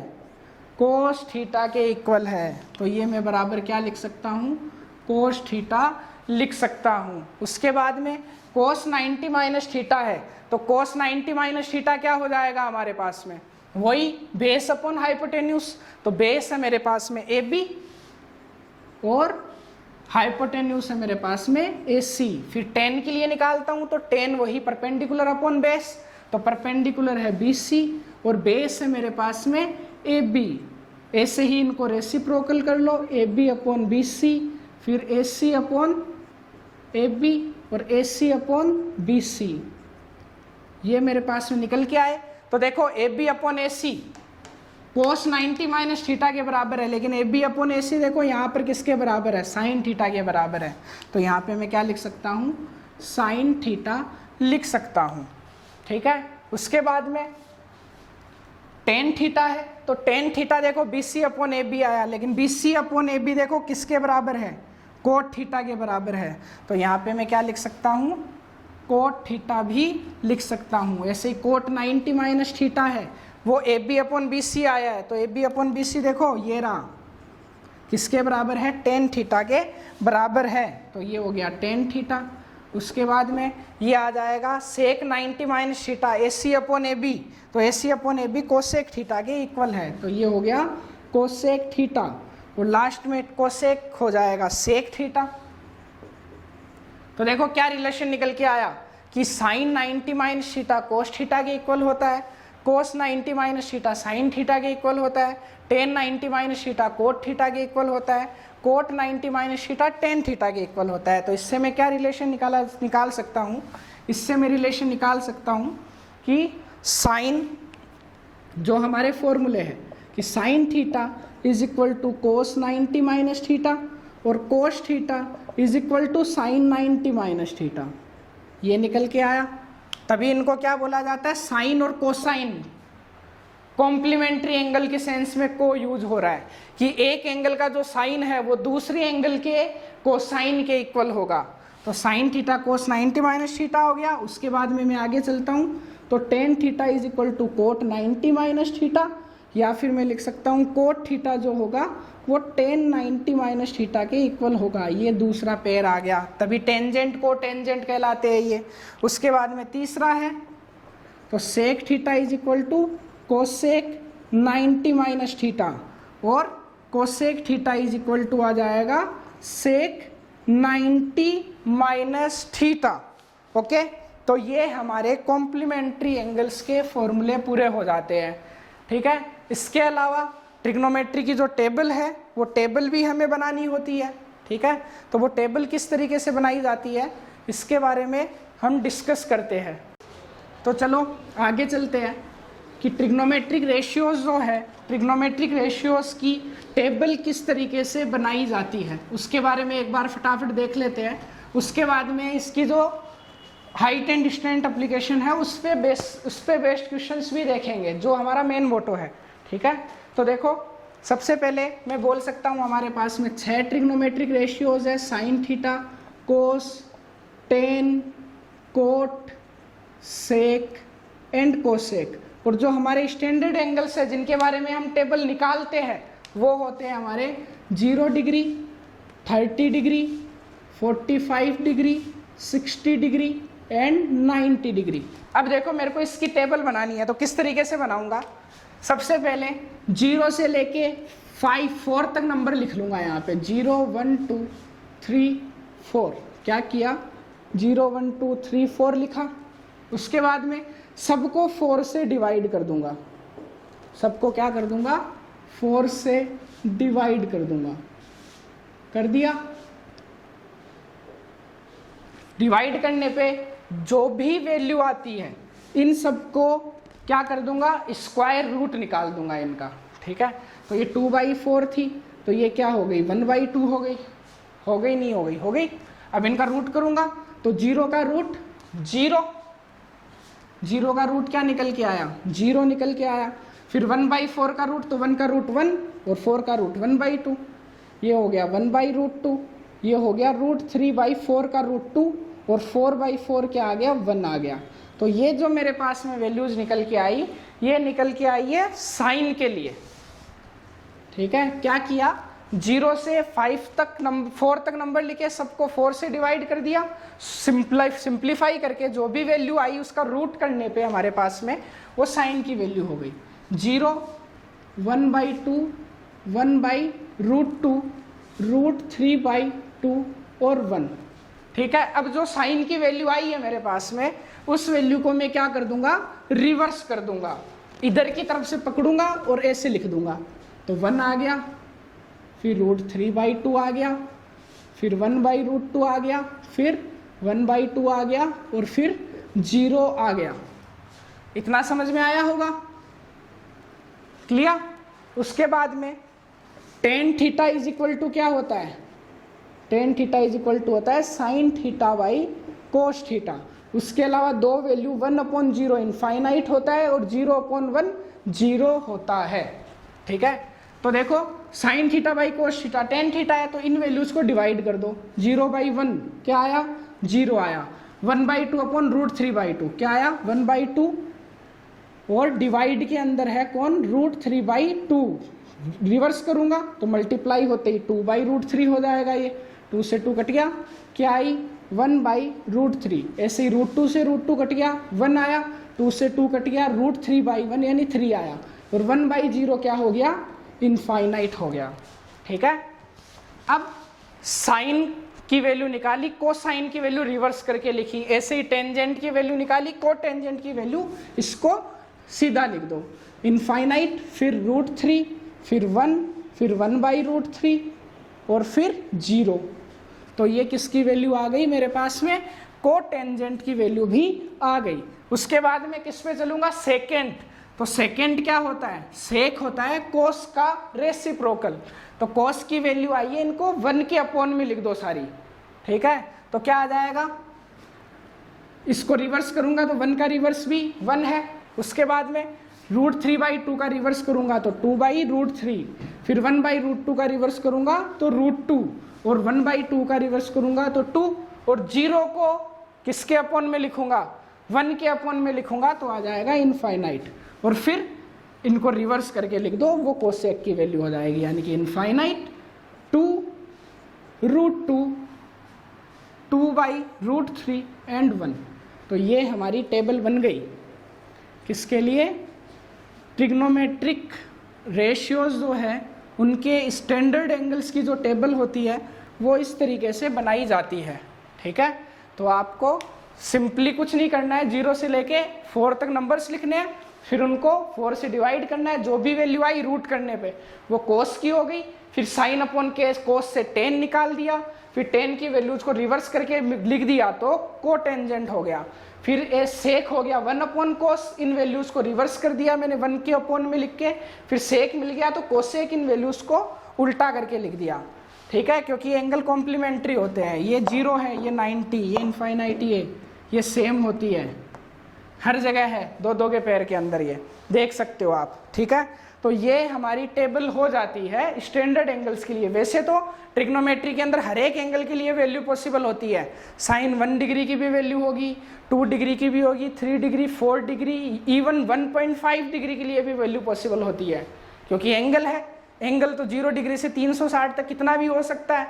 Speaker 1: कोस थीटा के इक्वल है। तो ये मैं बराबर क्या लिख सकता हूँ, कोस थीटा लिख सकता हूँ। उसके बाद में कोस 90 माइनस थीटा है, तो कोस 90 माइनस थीटा क्या हो जाएगा हमारे पास में, वही बेस अपॉन हाइपोटेन्यूस। तो बेस है मेरे पास में AB और हाइपोटेन्यूस है मेरे पास में AC। फिर tan के लिए निकालता हूँ, तो tan वही परपेंडिकुलर अपॉन बेस, तो परपेंडिकुलर है BC और बेस है मेरे पास में AB। ऐसे ही इनको रेसिप्रोकल कर लो, AB अपॉन BC, फिर AC अपॉन AB और AC अपॉन BC, ये मेरे पास में निकल के आए। तो देखो AB अपॉन AC कोस 90 माइनस थीटा के बराबर है, लेकिन AB अपॉन AC देखो यहाँ पर किसके बराबर है, साइन थीटा के बराबर है। तो यहाँ पे मैं क्या लिख सकता हूँ, साइन थीटा लिख सकता हूँ, ठीक है। उसके बाद में टेन थीटा है, तो टेन थीटा देखो BC अपॉन AB आया, लेकिन BC अपॉन AB देखो किसके बराबर है, कोट थीटा के बराबर है। तो यहाँ पे मैं क्या लिख सकता हूँ, कोट थीटा भी लिख सकता हूँ। ऐसे ही कोट 90 माइनस थीटा है, वो AB अपॉन BC आया है, तो AB अपॉन BC देखो ये रहा, किसके बराबर है, टेन थीटा के बराबर है। तो ये हो गया टेन थीटा। उसके बाद में ये आ जाएगा sec 90 minus theta AC upon AB, तो AC upon AB cosec theta के इक्वल है, तो ये हो गया कोसेक थीटा। और लास्ट में कोसेक हो जाएगा सेक थीटा। तो देखो क्या रिलेशन निकल के आया कि sine 90 minus theta cos theta के इक्वल होता है, cos 90 minus theta sine theta के इक्वल होता है, tan 90 minus theta cot theta के इक्वल होता है, cot 90 minus theta tan theta के इक्वल होता है। तो इससे मैं क्या रिलेशन निकाल सकता हूँ, इससे मैं रिलेशन निकाल सकता हूँ कि साइन जो हमारे फॉर्मूले हैं कि sine theta is equal to cos 90 minus theta और cos theta is equal to sine 90 minus theta, ये निकल के आया। तभी इनको क्या बोला जाता है, साइन और कोसाइन कॉम्प्लीमेंट्री एंगल के सेंस में को यूज हो रहा है कि एक एंगल का जो साइन है वो दूसरी एंगल के कोसाइन के इक्वल होगा। तो sine theta cos 90 minus theta हो गया। उसके बाद में मैं आगे चलता हूँ, तो tan theta is equal to cot 90 minus theta, या फिर मैं लिख सकता हूँ कोट थीटा जो होगा वो टेन 90 माइनस थीटा के इक्वल होगा। ये दूसरा पेयर आ गया, तभी टेंजेंट को टेंजेंट कहलाते हैं ये। उसके बाद में तीसरा है, तो sec theta is equal to cosec 90 minus theta और cosec theta is equal to आ जाएगा सेक 90 माइनस थीटा। ओके, तो ये हमारे कॉम्प्लीमेंट्री एंगल्स के फॉर्मूले पूरे हो जाते हैं, ठीक है। इसके अलावा ट्रिग्नोमेट्री की जो टेबल है वो टेबल भी हमें बनानी होती है, ठीक है। तो वो टेबल किस तरीके से बनाई जाती है इसके बारे में हम डिस्कस करते हैं। तो चलो आगे चलते हैं कि ट्रिग्नोमेट्रिक रेशियोज जो है, ट्रिग्नोमेट्रिक रेशियोज की टेबल किस तरीके से बनाई जाती है उसके बारे में एक बार फटाफट देख लेते हैं। उसके बाद में इसकी जो हाइट एंड डिस्टेंट एप्लीकेशन है उस पे बेस्ड क्वेश्चंस भी देखेंगे, जो हमारा मेन मोटो है, ठीक है। तो देखो सबसे पहले मैं बोल सकता हूँ हमारे पास में 6 ट्रिग्नोमेट्रिक रेशियोज है, sine theta, cos, tan, cot, sec and cosec. और जो हमारे स्टैंडर्ड एंगल्स है जिनके बारे में हम टेबल निकालते हैं वो होते हैं हमारे 0 degree, 30 degree, 45 degree, 60 degree and 90 degree. अब देखो मेरे को इसकी टेबल बनानी है, तो किस तरीके से बनाऊंगा। सबसे पहले 0 से लेके 4 तक नंबर लिख लूंगा यहाँ पे, 0 1 2 3 4। क्या किया, 0 1 2 3 4 लिखा। उसके बाद में सबको 4 से डिवाइड कर दूंगा, सबको क्या कर दूंगा, 4 से डिवाइड कर दूंगा। कर दिया। डिवाइड करने पे जो भी वैल्यू आती है इन सबको क्या कर दूंगा, स्क्वायर रूट निकाल दूंगा इनका, ठीक है। तो ये 2/4 थी, तो ये क्या हो गई, 1/2 हो गई, हो गई नहीं हो गई, हो गई। अब इनका रूट करूंगा, तो 0 का रूट 0, जीरो का रूट क्या निकल के आया, जीरो निकल के आया। फिर 1/4 का रूट, तो 1 का रूट 1 और 4 का रूट 1/2, ये हो गया 1/√2। ये हो गया √3/4 का √2 और 4/4 क्या आ गया, 1 आ गया। तो ये जो मेरे पास में वैल्यूज निकल के आई, ये निकल के आई है साइन के लिए। ठीक है, क्या किया, 0 से 5 तक 4 तक नंबर लिखे, सबको 4 से डिवाइड कर दिया, सिंप्लीफाई करके जो भी वैल्यू आई उसका रूट करने पे हमारे पास में वो साइन की वैल्यू हो गई 0, 1/2, 1/√2, √3/2 और 1। ठीक है, अब जो साइन की वैल्यू आई है मेरे पास में, उस वैल्यू को मैं क्या कर दूंगा, रिवर्स कर दूंगा, इधर की तरफ से पकड़ूंगा और ऐसे लिख दूंगा। तो 1 आ गया, फिर √3/2 आ गया, फिर 1/√2 आ गया, फिर 1/2 आ गया और फिर 0 आ गया। इतना समझ में आया होगा, क्लियर। उसके बाद में tan theta is equal to क्या होता है, tan theta is equal to होता है sin theta by cos theta. उसके अलावा दो वैल्यू 1/0 इनफाइनाइट होता है और 0/1 0 होता है। ठीक है, तो देखो sin theta by cos theta, tan theta है तो इन वैल्यूज को डिवाइड कर दो, 0/1 क्या आया, 0 आया, 1/2 अपॉन √3/2 क्या आया, 1/2 और डिवाइड के अंदर है कौन, √3/2। रिवर्स करूंगा तो मल्टीप्लाई होते ही 2/√3 हो जाएगा, ये 2 से 2 कट गया, क्या आई 1/√3। ऐसे ही √2 से √2 कट गया, 1 आया, 2 से 2 कट गया, √3/1 यानी 3 आया, और 1/0 क्या हो गया, इनफाइनाइट हो गया। ठीक है, अब साइन की वैल्यू निकाली, कोसाइन की वैल्यू रिवर्स करके लिखी, ऐसे ही टेंजेंट की वैल्यू निकाली, कोटेंजेंट की वैल्यू, इसको सीधा लिख दो, इनफाइनाइट, फिर √3, फिर 1, फिर 1/√3 और फिर 0। तो ये किसकी वैल्यू आ गई मेरे पास में, कोटेंजेंट की वैल्यू भी आ गई। उसके बाद में किस पे चलूंगा, सेकेंड। तो सेकेंड क्या होता है, सेक होता है कोस का रेसिप्रोकल। तो कोस की वैल्यू आई है, इनको 1 के अपॉन में लिख दो सारी। ठीक है, तो क्या आ जाएगा, इसको रिवर्स करूंगा तो 1 का रिवर्स भी 1 है। उसके बाद में √3/2 का रिवर्स करूंगा तो 2/√3, फिर 1/√2 का रिवर्स करूंगा तो √2, और 1/2 का रिवर्स करूंगा तो 2, और 0 को किसके अपॉन में लिखूंगा, 1 के अपॉन में लिखूंगा तो आ जाएगा इनफाइनाइट, और फिर इनको रिवर्स करके लिख दो, वो कोसेक की वैल्यू हो जाएगी, यानी कि इनफाइनाइट 2√2, 2/√3 एंड 1। तो ये हमारी टेबल बन गई, किसके लिए, ट्रिग्नोमेट्रिक रेशियोज जो है उनके स्टैंडर्ड एंगल्स की जो टेबल होती है वो इस तरीके से बनाई जाती है। ठीक है, तो आपको सिंपली कुछ नहीं करना है, 0 से लेके 4 तक नंबर्स लिखने हैं, फिर उनको 4 से डिवाइड करना है, जो भी वैल्यू आई रूट करने पे वो कोस की हो गई, फिर साइन अपॉन के कोस से tan निकाल दिया, फिर tan की वैल्यूज को रिवर्स करके लिख दिया तो कोटेंजेंट हो गया, फिर ए सेक हो गया 1/cos, इन वैल्यूज को रिवर्स कर दिया मैंने 1 के अपॉन में लिख के, फिर सेक मिल गया तो कोसेक, इन वैल्यूज को उल्टा करके लिख दिया। ठीक है, क्योंकि एंगल कॉम्प्लीमेंट्री होते हैं, ये 0 है, ये 90, ये इनफाइनाइटी है, ये सेम होती है, हर जगह है, दो के पैर के अंदर, ये देख सकते हो आप। ठीक है, तो ये हमारी टेबल हो जाती है स्टैंडर्ड एंगल्स के लिए। वैसे तो ट्रिग्नोमेट्री के अंदर हर एक एंगल के लिए वैल्यू पॉसिबल होती है, साइन 1 डिग्री की भी वैल्यू होगी, 2 डिग्री की भी होगी, 3 डिग्री, 4 डिग्री, इवन 1.5 डिग्री के लिए भी वैल्यू पॉसिबल होती है, क्योंकि एंगल है, एंगल तो 0 डिग्री से 360 तक कितना भी हो सकता है।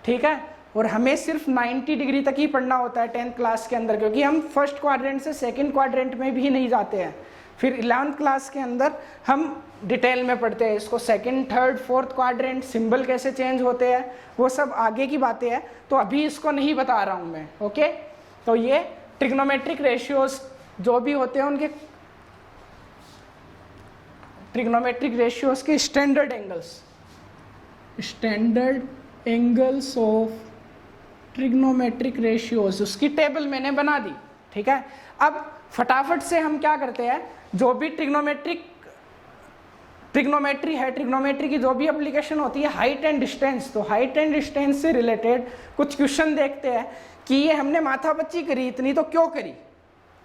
Speaker 1: ठीक है, और हमें सिर्फ 90 डिग्री तक ही पढ़ना होता है 10th क्लास के अंदर, क्योंकि हम फर्स्ट क्वाड्रेंट से सेकंड क्वाड्रेंट में भी नहीं जाते हैं। फिर 11th क्लास के अंदर हम डिटेल में पढ़ते हैं इसको, second, third, fourth quadrant, symbol कैसे चेंज होते हैं, वो सब आगे की बातें हैं, तो अभी इसको नहीं बता रहा हूँ मैं। ओके, तो ये ट्रिग्नोमेट्रिक रेशियोज जो भी होते हैं उनके, ट्रिग्नोमेट्रिक रेशियोज के standard angles of trigonometric ratios, उसकी टेबल मैंने बना दी। ठीक है, अब फटाफट से हम क्या करते हैं, जो भी ट्रिग्नोमेट्री है, ट्रिग्नोमेट्री की जो भी एप्लीकेशन होती है, हाइट एंड डिस्टेंस, तो हाइट एंड डिस्टेंस से रिलेटेड कुछ क्वेश्चन देखते हैं कि ये हमने माथापच्ची करी इतनी तो क्यों करी।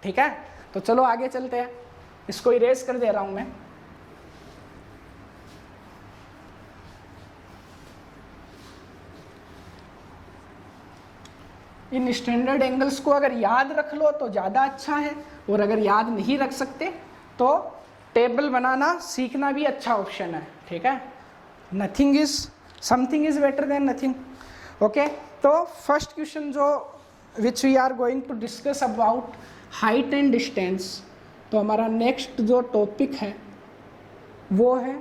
Speaker 1: ठीक है, तो चलो आगे चलते हैं, इसको इरेज कर दे रहा हूं मैं। इन स्टैंडर्ड एंगल्स को अगर याद रख लो तो ज़्यादा अच्छा है, और अगर याद नहीं रख सकते तो टेबल बनाना सीखना भी अच्छा ऑप्शन है, ठीक है। Nothing is something is better than nothing, okay. तो फर्स्ट क्वेश्चन जो which we are going to discuss about height and distance, तो हमारा नेक्स्ट जो टॉपिक है वो है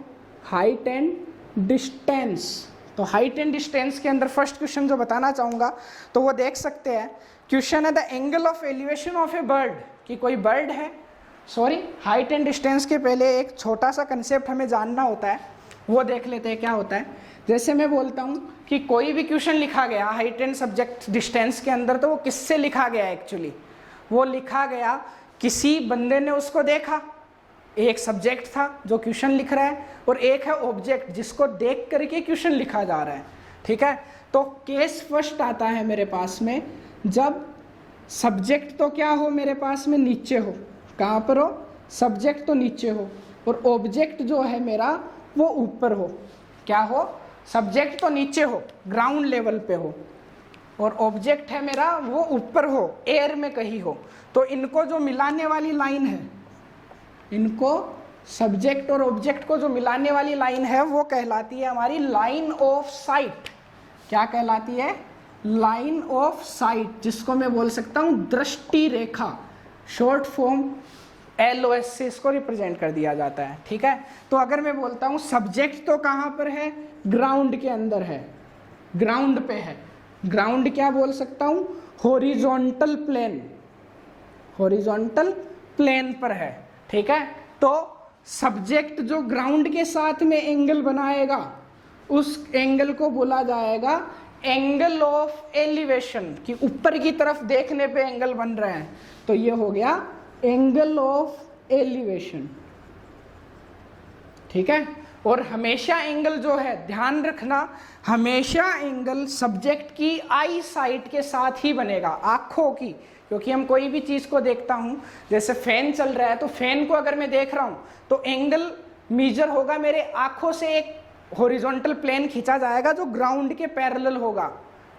Speaker 1: हाइट एंड डिस्टेंस। तो हाइट एंड डिस्टेंस के अंदर फर्स्ट क्वेश्चन जो बताना चाहूँगा तो वो देख सकते हैं, क्वेश्चन है the angle of elevation of A bird, कि कोई बर्ड है, सॉरी हाइट एंड डिस्टेंस के पहले एक छोटा सा कंसेप्ट हमें जानना होता है, वो देख लेते हैं क्या होता है। जैसे मैं बोलता हूँ कि कोई भी क्वेश्चन लिखा गया हाइट एंड सब्जेक्ट डिस्टेंस के अंदर, तो वो किससे लिखा गया एक्चुअली, वो लिखा गया किसी बंदे ने उसको देखा, एक सब्जेक्ट था जो क्वेश्चन लिख रहा है, और एक है ऑब्जेक्ट जिसको देख करके क्वेश्चन लिखा जा रहा है, ठीक है। तो केस फर्स्ट आता है मेरे पास में जब सब्जेक्ट तो क्या हो मेरे पास में नीचे हो, कहाँ पर हो, सब्जेक्ट तो नीचे हो, और ऑब्जेक्ट जो है मेरा वो ऊपर हो। क्या हो, सब्जेक्ट तो नीचे हो, ग्राउंड लेवल पे हो, और ऑब्जेक्ट है मेरा वो ऊपर हो, एयर में कहीं हो। तो इनको जो मिलाने वाली लाइन है, इनको सब्जेक्ट और ऑब्जेक्ट को जो मिलाने वाली लाइन है वो कहलाती है हमारी लाइन ऑफ साइट। क्या कहलाती है, लाइन ऑफ साइट, जिसको मैं बोल सकता हूं दृष्टि रेखा, शॉर्ट फॉर्म LOS से इसको रिप्रेजेंट कर दिया जाता है, ठीक है। तो अगर मैं बोलता हूं सब्जेक्ट तो कहां पर है, ग्राउंड के अंदर है, ग्राउंड पे है, ग्राउंड क्या बोल सकता हूं, हॉरिजॉन्टल प्लेन, हॉरिजॉन्टल प्लेन पर है, ठीक है। तो सब्जेक्ट जो ग्राउंड के साथ में एंगल बनाएगा उस एंगल को बोला जाएगा एंगल ऑफ एलिवेशन, कि ऊपर की तरफ देखने पे एंगल बन रहे हैं, तो ये हो गया एंगल ऑफ एलिवेशन, ठीक है। और हमेशा एंगल जो है, ध्यान रखना, हमेशा एंगल सब्जेक्ट की आई साइट के साथ ही बनेगा, आंखों की, क्योंकि हम कोई भी चीज को देखता हूं, जैसे फैन चल रहा है तो फैन को अगर मैं देख रहा हूं तो एंगल मेजर होगा मेरे आंखों से, एक हॉरिजॉन्टल प्लेन खींचा जाएगा जो ग्राउंड के पैरेलल होगा,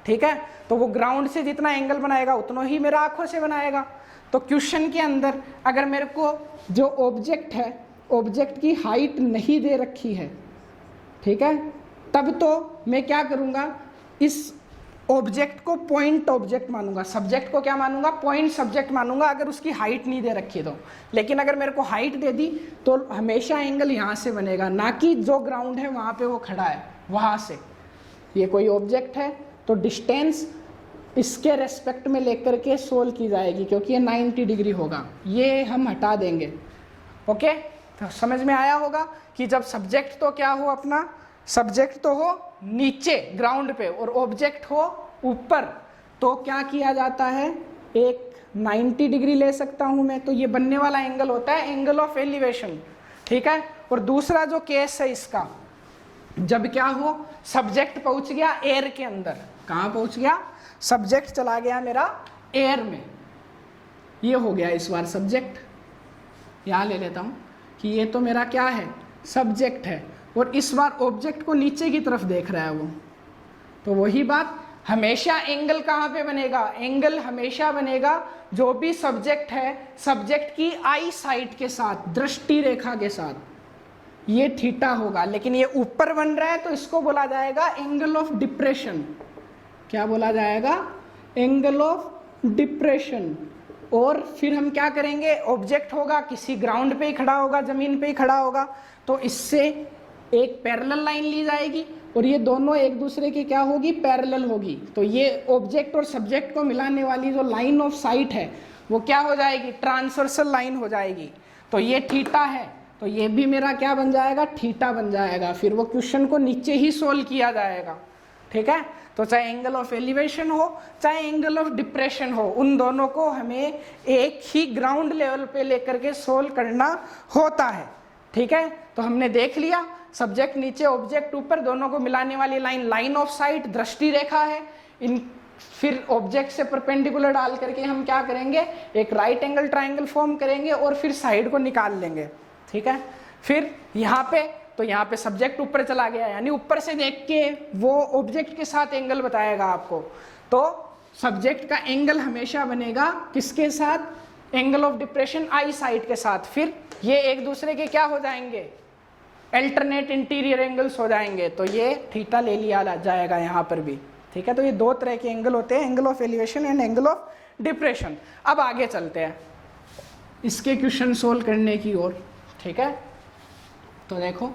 Speaker 1: ठीक है। तो वो ग्राउंड से जितना एंगल बनाएगा उतना ही मेरा आंखों से बनाएगा। तो क्वेश्चन के अंदर अगर मेरे को जो ऑब्जेक्ट है, ऑब्जेक्ट की हाइट नहीं दे रखी है, ठीक है, तब तो मैं क्या करूंगा, इस ऑब्जेक्ट को पॉइंट ऑब्जेक्ट मानूंगा, सब्जेक्ट को क्या मानूंगा, पॉइंट सब्जेक्ट मानूंगा, अगर उसकी हाइट नहीं दे रखी तो। लेकिन अगर मेरे को हाइट दे दी तो हमेशा एंगल यहाँ से बनेगा, ना कि जो ग्राउंड है वहाँ पे वो खड़ा है वहाँ से। ये कोई ऑब्जेक्ट है तो डिस्टेंस इसके रेस्पेक्ट में लेकर के सोल्व की जाएगी, क्योंकि ये 90 डिग्री होगा, ये हम हटा देंगे, ओके। तो समझ में आया होगा कि जब सब्जेक्ट तो क्या हो, अपना सब्जेक्ट तो हो नीचे ग्राउंड पे और ऑब्जेक्ट हो ऊपर, तो क्या किया जाता है, एक 90 डिग्री ले सकता हूं मैं, तो ये बनने वाला एंगल होता है एंगल ऑफ एलिवेशन, ठीक है। और दूसरा जो केस है इसका, जब क्या हो, सब्जेक्ट पहुंच गया एयर के अंदर, कहां पहुंच गया, सब्जेक्ट चला गया मेरा एयर में, ये हो गया इस बार सब्जेक्ट, यहां ले लेता हूं कि ये तो मेरा क्या है, सब्जेक्ट है, और इस बार ऑब्जेक्ट को नीचे की तरफ देख रहा है वो। तो वही बात, हमेशा एंगल कहाँ पे बनेगा, एंगल हमेशा बनेगा जो भी सब्जेक्ट है, सब्जेक्ट की आई साइट के साथ, दृष्टि रेखा के साथ, ये थीटा होगा। लेकिन ये ऊपर बन रहा है तो इसको बोला जाएगा एंगल ऑफ डिप्रेशन। क्या बोला जाएगा, एंगल ऑफ डिप्रेशन। और फिर हम क्या करेंगे, ऑब्जेक्ट होगा किसी ग्राउंड पे ही खड़ा होगा, जमीन पे ही खड़ा होगा, तो इससे एक पैरेलल लाइन ली जाएगी और ये दोनों एक दूसरे की क्या होगी, पैरेलल होगी। तो ये ऑब्जेक्ट और सब्जेक्ट को मिलाने वाली जो लाइन ऑफ साइट है वो क्या हो जाएगी, ट्रांसवर्सल लाइन हो जाएगी। तो ये थीटा है, तो ये भी मेरा क्या बन जाएगा, थीटा बन जाएगा। फिर वो क्वेश्चन को नीचे ही सोल्व किया जाएगा, ठीक है। तो चाहे एंगल ऑफ एलिवेशन हो चाहे एंगल ऑफ डिप्रेशन हो, उन दोनों को हमें एक ही ग्राउंड लेवल पे लेकर के सोल्व करना होता है, ठीक है। तो हमने देख लिया, सब्जेक्ट नीचे ऑब्जेक्ट ऊपर, दोनों को मिलाने वाली लाइन लाइन ऑफ साइट, दृष्टि रेखा है। इन फिर ऑब्जेक्ट से परपेंडिकुलर डाल करके हम क्या करेंगे, एक राइट एंगल ट्राइंगल फॉर्म करेंगे और फिर साइड को निकाल लेंगे, ठीक है। फिर यहाँ पे, तो यहाँ पे सब्जेक्ट ऊपर चला गया, यानी ऊपर से देख के वो ऑब्जेक्ट के साथ एंगल बताएगा आपको। तो सब्जेक्ट का एंगल हमेशा बनेगा किसके साथ, angle of depression I side के साथ। फिर ये एक दूसरे के क्या हो जाएंगे, अल्टरनेट इंटीरियर एंगल्स हो जाएंगे। तो ये थीटा ले लिया जाएगा यहाँ पर भी, ठीक है। तो ये दो तरह के एंगल होते हैं, angle of elevation and angle of depression. अब आगे चलते हैं इसके क्वेश्चन सोल्व करने की ओर, ठीक है। तो देखो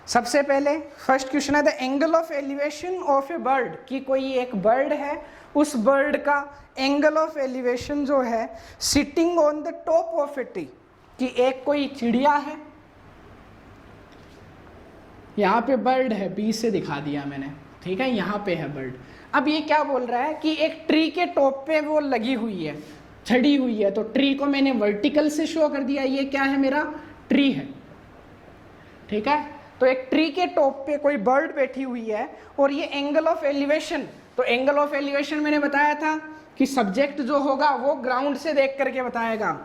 Speaker 1: सबसे पहले फर्स्ट क्वेश्चन है the angle of elevation of A bird, कि कोई एक बर्ड है, उस बर्ड का एंगल ऑफ एलिवेशन जो है sitting on the top of a tree, कि एक कोई चिड़िया है, यहाँ पे बर्ड है, बी से दिखा दिया मैंने, ठीक है, यहाँ पे है बर्ड। अब ये क्या बोल रहा है कि एक ट्री के टॉप पे वो लगी हुई है, चढ़ी हुई है। तो ट्री को मैंने वर्टिकल से शो कर दिया, ये क्या है, मेरा ट्री है, ठीक है। तो एक ट्री के टॉप पे कोई बर्ड बैठी हुई है और ये एंगल ऑफ एलिवेशन, तो एंगल ऑफ एलिवेशन मैंने बताया था कि सब्जेक्ट जो होगा वो ग्राउंड से देख करके बताएगा,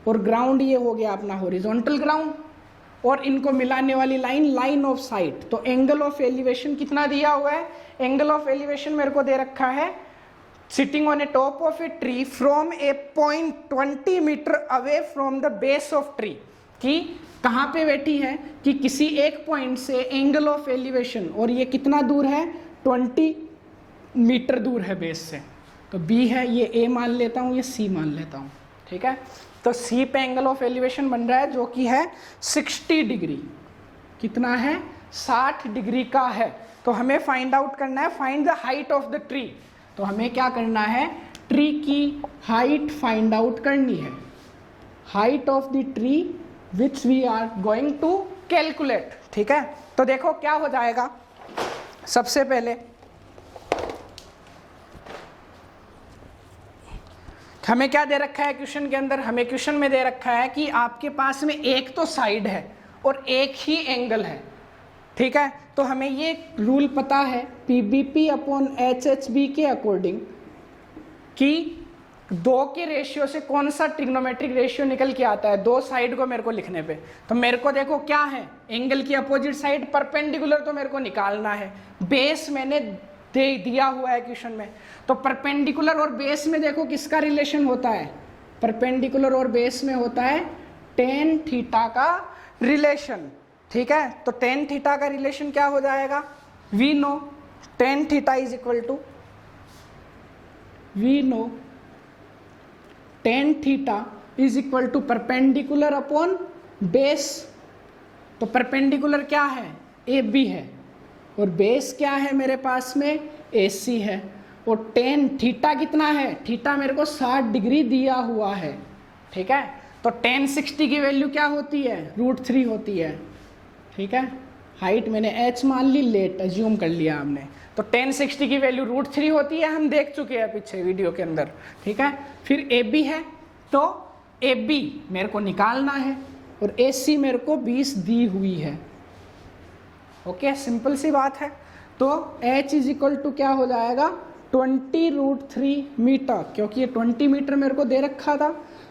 Speaker 1: और ग्राउंड ये हो गया अपना हॉरिजॉन्टल ग्राउंड, और इनको मिलाने वाली लाइन लाइन ऑफ साइट। तो एंगल ऑफ एलिवेशन कितना दिया हुआ है, एंगल ऑफ एलिवेशन मेरे को दे रखा है sitting on a top of a tree from a point 20 metre away from the base of tree, कि कहाँ पे बैठी है, कि किसी एक पॉइंट से एंगल ऑफ एलिवेशन, और ये कितना दूर है, 20 मीटर दूर है बेस से। तो बी है, ये ए मान लेता हूँ, ये सी मान लेता हूँ, ठीक है। तो सी पे एंगल ऑफ एलिवेशन बन रहा है जो कि है 60 डिग्री, कितना है, 60 डिग्री का है। तो हमें फाइंड आउट करना है, find the height of the tree. तो हमें क्या करना है, ट्री की हाइट फाइंड आउट करनी है, height of the tree which we are going to calculate, ठीक है। तो देखो क्या हो जाएगा, सबसे पहले हमें क्या दे रखा है क्वेश्चन के अंदर, हमें क्वेश्चन में दे रखा है कि आपके पास में एक तो साइड है और एक ही एंगल है, ठीक है। तो हमें ये रूल पता है PBP अपॉन HHB के अकॉर्डिंग कि दो के रेशियो से कौन सा ट्रिग्नोमेट्रिक रेशियो निकल के आता है, दो साइड को मेरे को लिखने पे। तो मेरे को देखो क्या है, एंगल की अपोजिट साइड परपेंडिकुलर तो मेरे को निकालना है, बेस मैंने दे दिया हुआ है क्वेश्चन में। तो परपेंडिकुलर और बेस में देखो किसका रिलेशन होता है, परपेंडिकुलर और बेस में होता है टेन थीटा का रिलेशन, ठीक है। तो टेन थीटा का रिलेशन क्या हो जाएगा, we know tan theta is equal to, we know tan theta is equal to perpendicular upon base. तो परपेंडिकुलर क्या है, AB है, और बेस क्या है मेरे पास में, AC है। और टेन थीटा कितना है, थीटा मेरे को 60 डिग्री दिया हुआ है, ठीक है। तो टेन 60 की वैल्यू क्या होती है, √3 होती है, ठीक है। हाइट मैंने h मान ली, लेट एज्यूम कर लिया हमने। तो टेन 60 की वैल्यू √3 होती है, हम देख चुके हैं पीछे वीडियो के अंदर, ठीक है। फिर AB है, तो AB मेरे को निकालना है और AC मेरे को 20 दी हुई है, ओके, सिंपल सी बात है। तो H इज इक्वल टू क्या हो जाएगा, 20√3 मीटर, क्योंकि ये 20 मीटर मेरे को दे रखा था।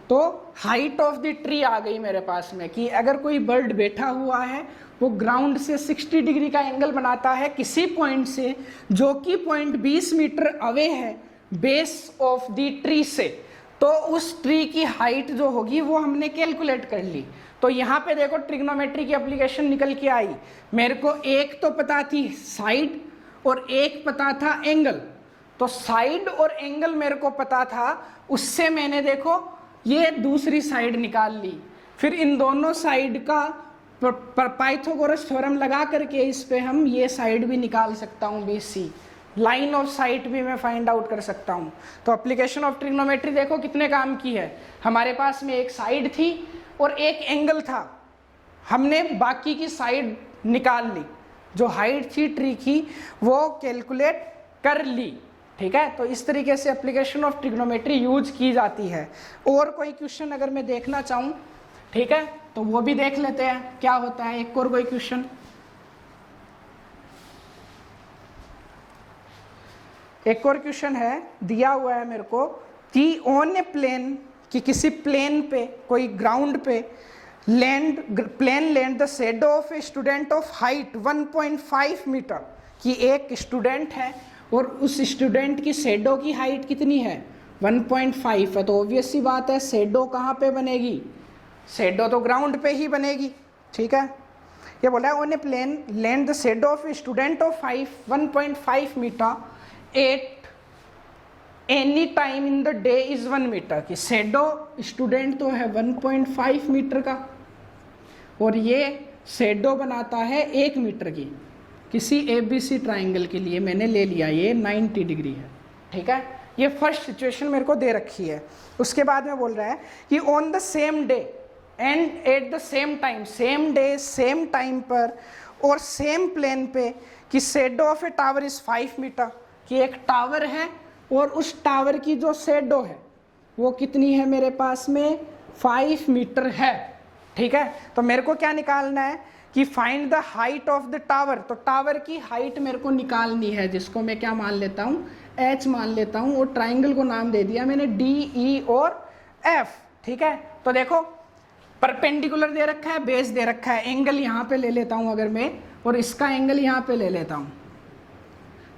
Speaker 1: तो हाइट ऑफ द ट्री आ गई मेरे पास में, कि अगर कोई बर्ड बैठा हुआ है वो ग्राउंड से 60 डिग्री का एंगल बनाता है किसी पॉइंट से जो कि पॉइंट 20 मीटर अवे है बेस ऑफ द ट्री से, तो उस ट्री की हाइट जो होगी वो हमने कैलकुलेट कर ली। तो यहाँ पे देखो ट्रिग्नोमेट्री की एप्लीकेशन निकल के आई, मेरे को एक तो पता थी साइड और एक पता था एंगल। तो साइड और एंगल मेरे को पता था, उससे मैंने देखो ये दूसरी साइड निकाल ली। फिर इन दोनों साइड का पाइथागोरस थ्योरम लगा करके इस पे हम ये साइड भी निकाल सकता हूँ, BC लाइन ऑफ साइट भी मैं फाइंड आउट कर सकता हूँ। तो एप्लीकेशन ऑफ ट्रिग्नोमेट्री देखो कितने काम की है, हमारे पास में एक साइड थी और एक एंगल था, हमने बाकी की साइड निकाल ली, जो हाइट थी ट्री की वो कैलकुलेट कर ली, ठीक है। तो इस तरीके से एप्लीकेशन ऑफ ट्रिग्नोमेट्री यूज की जाती है। और कोई क्वेश्चन अगर मैं देखना चाहूँ, ठीक है, तो वो भी देख लेते हैं क्या होता है। एक और कोई क्वेश्चन, एक और क्वेश्चन है, दिया हुआ है मेरे को कि ऑन ए प्लेन, कि किसी प्लेन पे, कोई ग्राउंड पे plane land the shadow of a student of height 1.5 metre, कि एक स्टूडेंट है और उस स्टूडेंट की शैडो की हाइट कितनी है 1.5 है। तो ऑब्वियस सी बात है शैडो कहाँ पे बनेगी, शैडो तो ग्राउंड पे ही बनेगी। ठीक है, ये बोला है on a plane land the shadow of a student of 1.5 metre at any time in the day is 1 metre, कि शैडो स्टूडेंट तो है 1.5 मीटर का और ये शैडो बनाता है 1 मीटर की। किसी ABC ट्राइंगल के लिए मैंने ले लिया ये 90 डिग्री है। ठीक है, ये फर्स्ट सिचुएशन मेरे को दे रखी है। उसके बाद में बोल रहा है कि on the same day and at the same time, same day same time पर और सेम प्लेन पे, कि shadow of a tower is 5 metre, कि एक टावर है और उस टावर की जो शैडो है वो कितनी है मेरे पास में 5 मीटर है। ठीक है, तो मेरे को क्या निकालना है कि find the height of the tower, तो टावर की हाइट मेरे को निकालनी है, जिसको मैं क्या मान लेता हूँ H मान लेता हूँ, और ट्राइंगल को नाम दे दिया मैंने DE और F। ठीक है, तो देखो परपेंडिकुलर दे रखा है, बेस दे रखा है, एंगल यहाँ पे ले लेता हूँ अगर मैं, और इसका एंगल यहाँ पे ले लेता हूँ।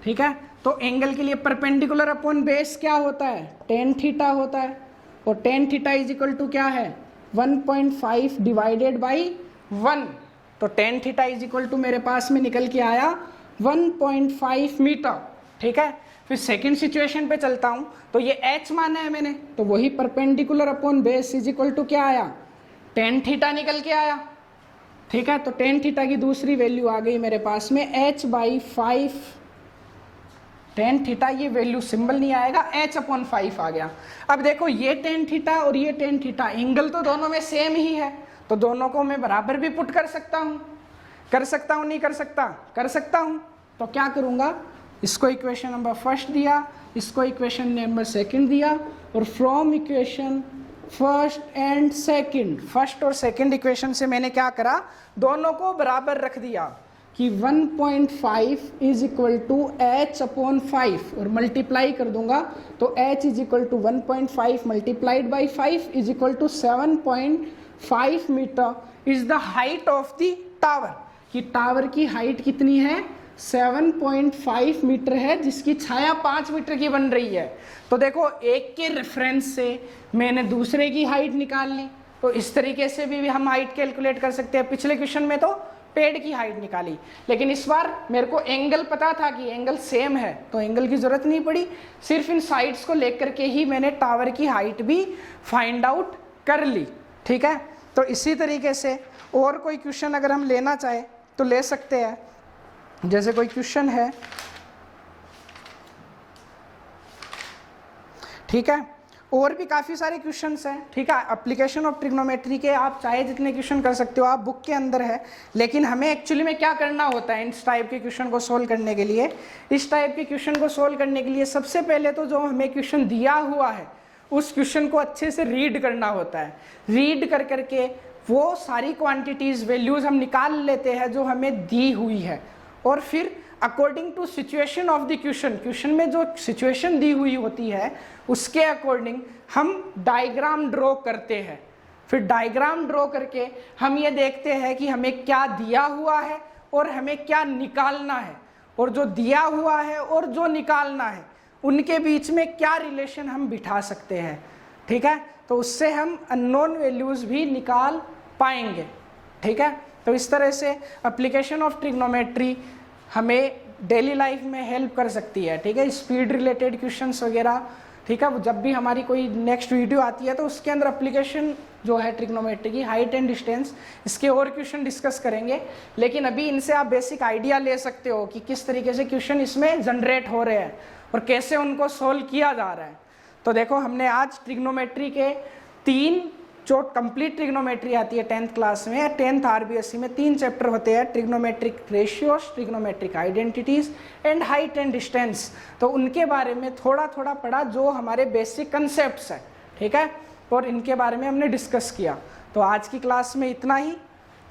Speaker 1: ठीक है, तो एंगल के लिए परपेंडिकुलर अपॉन बेस क्या होता है tan थीटा होता है, और tan theta is equal to क्या है 1.5 डिवाइडेड बाई 1, तो tan theta is equal to मेरे पास में निकल के आया 1.5 मीटर। ठीक है, फिर सेकंड सिचुएशन पे चलता हूं, तो ये H माना है मैंने, तो वही perpendicular upon base is equal to क्या आया tan थीटा निकल के आया। ठीक है, तो tan थीटा की दूसरी वैल्यू आ गई मेरे पास में H/5 tan थीटा, ये वैल्यू सिंबल नहीं आएगा, H/5 आ गया। अब देखो ये tan थीटा और ये tan थीटा, एंगल तो दोनों में सेम ही है, तो दोनों को मैं बराबर भी पुट कर सकता हूँ, नहीं कर सकता, कर सकता हूँ। तो क्या करूँगा, इसको इक्वेशन नंबर फर्स्ट दिया, इसको इक्वेशन नंबर सेकंड दिया, और from equation first and second, first और सेकंड इक्वेशन से मैंने क्या करा, दोनों को बराबर रख दिया कि 1.5 इज इक्वल टू H/5, और मल्टीप्लाई कर दूंगा तो H is equal to 1.5 multiplied by 5 is equal to 7.5 metre is the height of the tower, कि टावर की हाइट कितनी है 7.5 मीटर है, जिसकी छाया 5 मीटर की बन रही है। तो देखो एक के रेफरेंस से मैंने दूसरे की हाइट निकाल ली, तो इस तरीके से भी हम हाइट कैलकुलेट कर सकते हैं। पिछले क्वेश्चन में तो पेड़ की हाइट निकाली, लेकिन इस बार मेरे को एंगल पता था कि एंगल सेम है, तो एंगल की जरूरत नहीं पड़ी, सिर्फ इन साइड्स को लेकर के ही मैंने टावर की हाइट भी फाइंड आउट कर ली। ठीक है, तो इसी तरीके से और कोई क्वेश्चन अगर हम लेना चाहे तो ले सकते हैं। जैसे कोई क्वेश्चन है, ठीक है, और भी काफ़ी सारे क्वेश्चंस हैं। ठीक है, एप्लीकेशन ऑफ ट्रिग्नोमेट्री के आप चाहे जितने क्वेश्चन कर सकते हो, आप बुक के अंदर है, लेकिन हमें एक्चुअली में क्या करना होता है इस टाइप के क्वेश्चन को सोल्व करने के लिए। इस टाइप के क्वेश्चन को सोल्व करने के लिए सबसे पहले तो जो हमें क्वेश्चन दिया हुआ है उस क्वेश्चन को अच्छे से रीड करना होता है। रीड कर करके वो सारी क्वांटिटीज वैल्यूज हम निकाल लेते हैं जो हमें दी हुई है, और फिर according to situation of the question में जो सिचुएशन दी हुई होती है उसके अकॉर्डिंग हम डायग्राम ड्रॉ करते हैं। फिर डायग्राम ड्रॉ करके हम ये देखते हैं कि हमें क्या दिया हुआ है और हमें क्या निकालना है, और जो दिया हुआ है और जो निकालना है उनके बीच में क्या रिलेशन हम बिठा सकते हैं। ठीक है, तो उससे हम अननोन वैल्यूज भी निकाल पाएंगे। ठीक है, तो इस तरह से एप्लीकेशन ऑफ ट्रिग्नोमेट्री हमें डेली लाइफ में हेल्प कर सकती है। ठीक है, स्पीड रिलेटेड क्वेश्चंस वगैरह। ठीक है, जब भी हमारी कोई नेक्स्ट वीडियो आती है तो उसके अंदर एप्लीकेशन जो है ट्रिग्नोमेट्री की, हाइट एंड डिस्टेंस, इसके और क्वेश्चन डिस्कस करेंगे, लेकिन अभी इनसे आप बेसिक आइडिया ले सकते हो कि किस तरीके से क्वेश्चन इसमें जनरेट हो रहे हैं और कैसे उनको सोल्व किया जा रहा है। तो देखो हमने आज ट्रिग्नोमेट्री के 3 जो कंप्लीट ट्रिग्नोमेट्री आती है 10th क्लास में, 10th RBSc में 3 चैप्टर होते हैं, trigonometric ratios, trigonometric identities and height and distance. तो उनके बारे में थोड़ा थोड़ा पढ़ा, जो हमारे बेसिक कंसेप्ट्स है। ठीक है, और इनके बारे में हमने डिस्कस किया। तो आज की क्लास में इतना ही।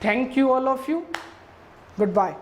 Speaker 1: Thank you all of you, good bye.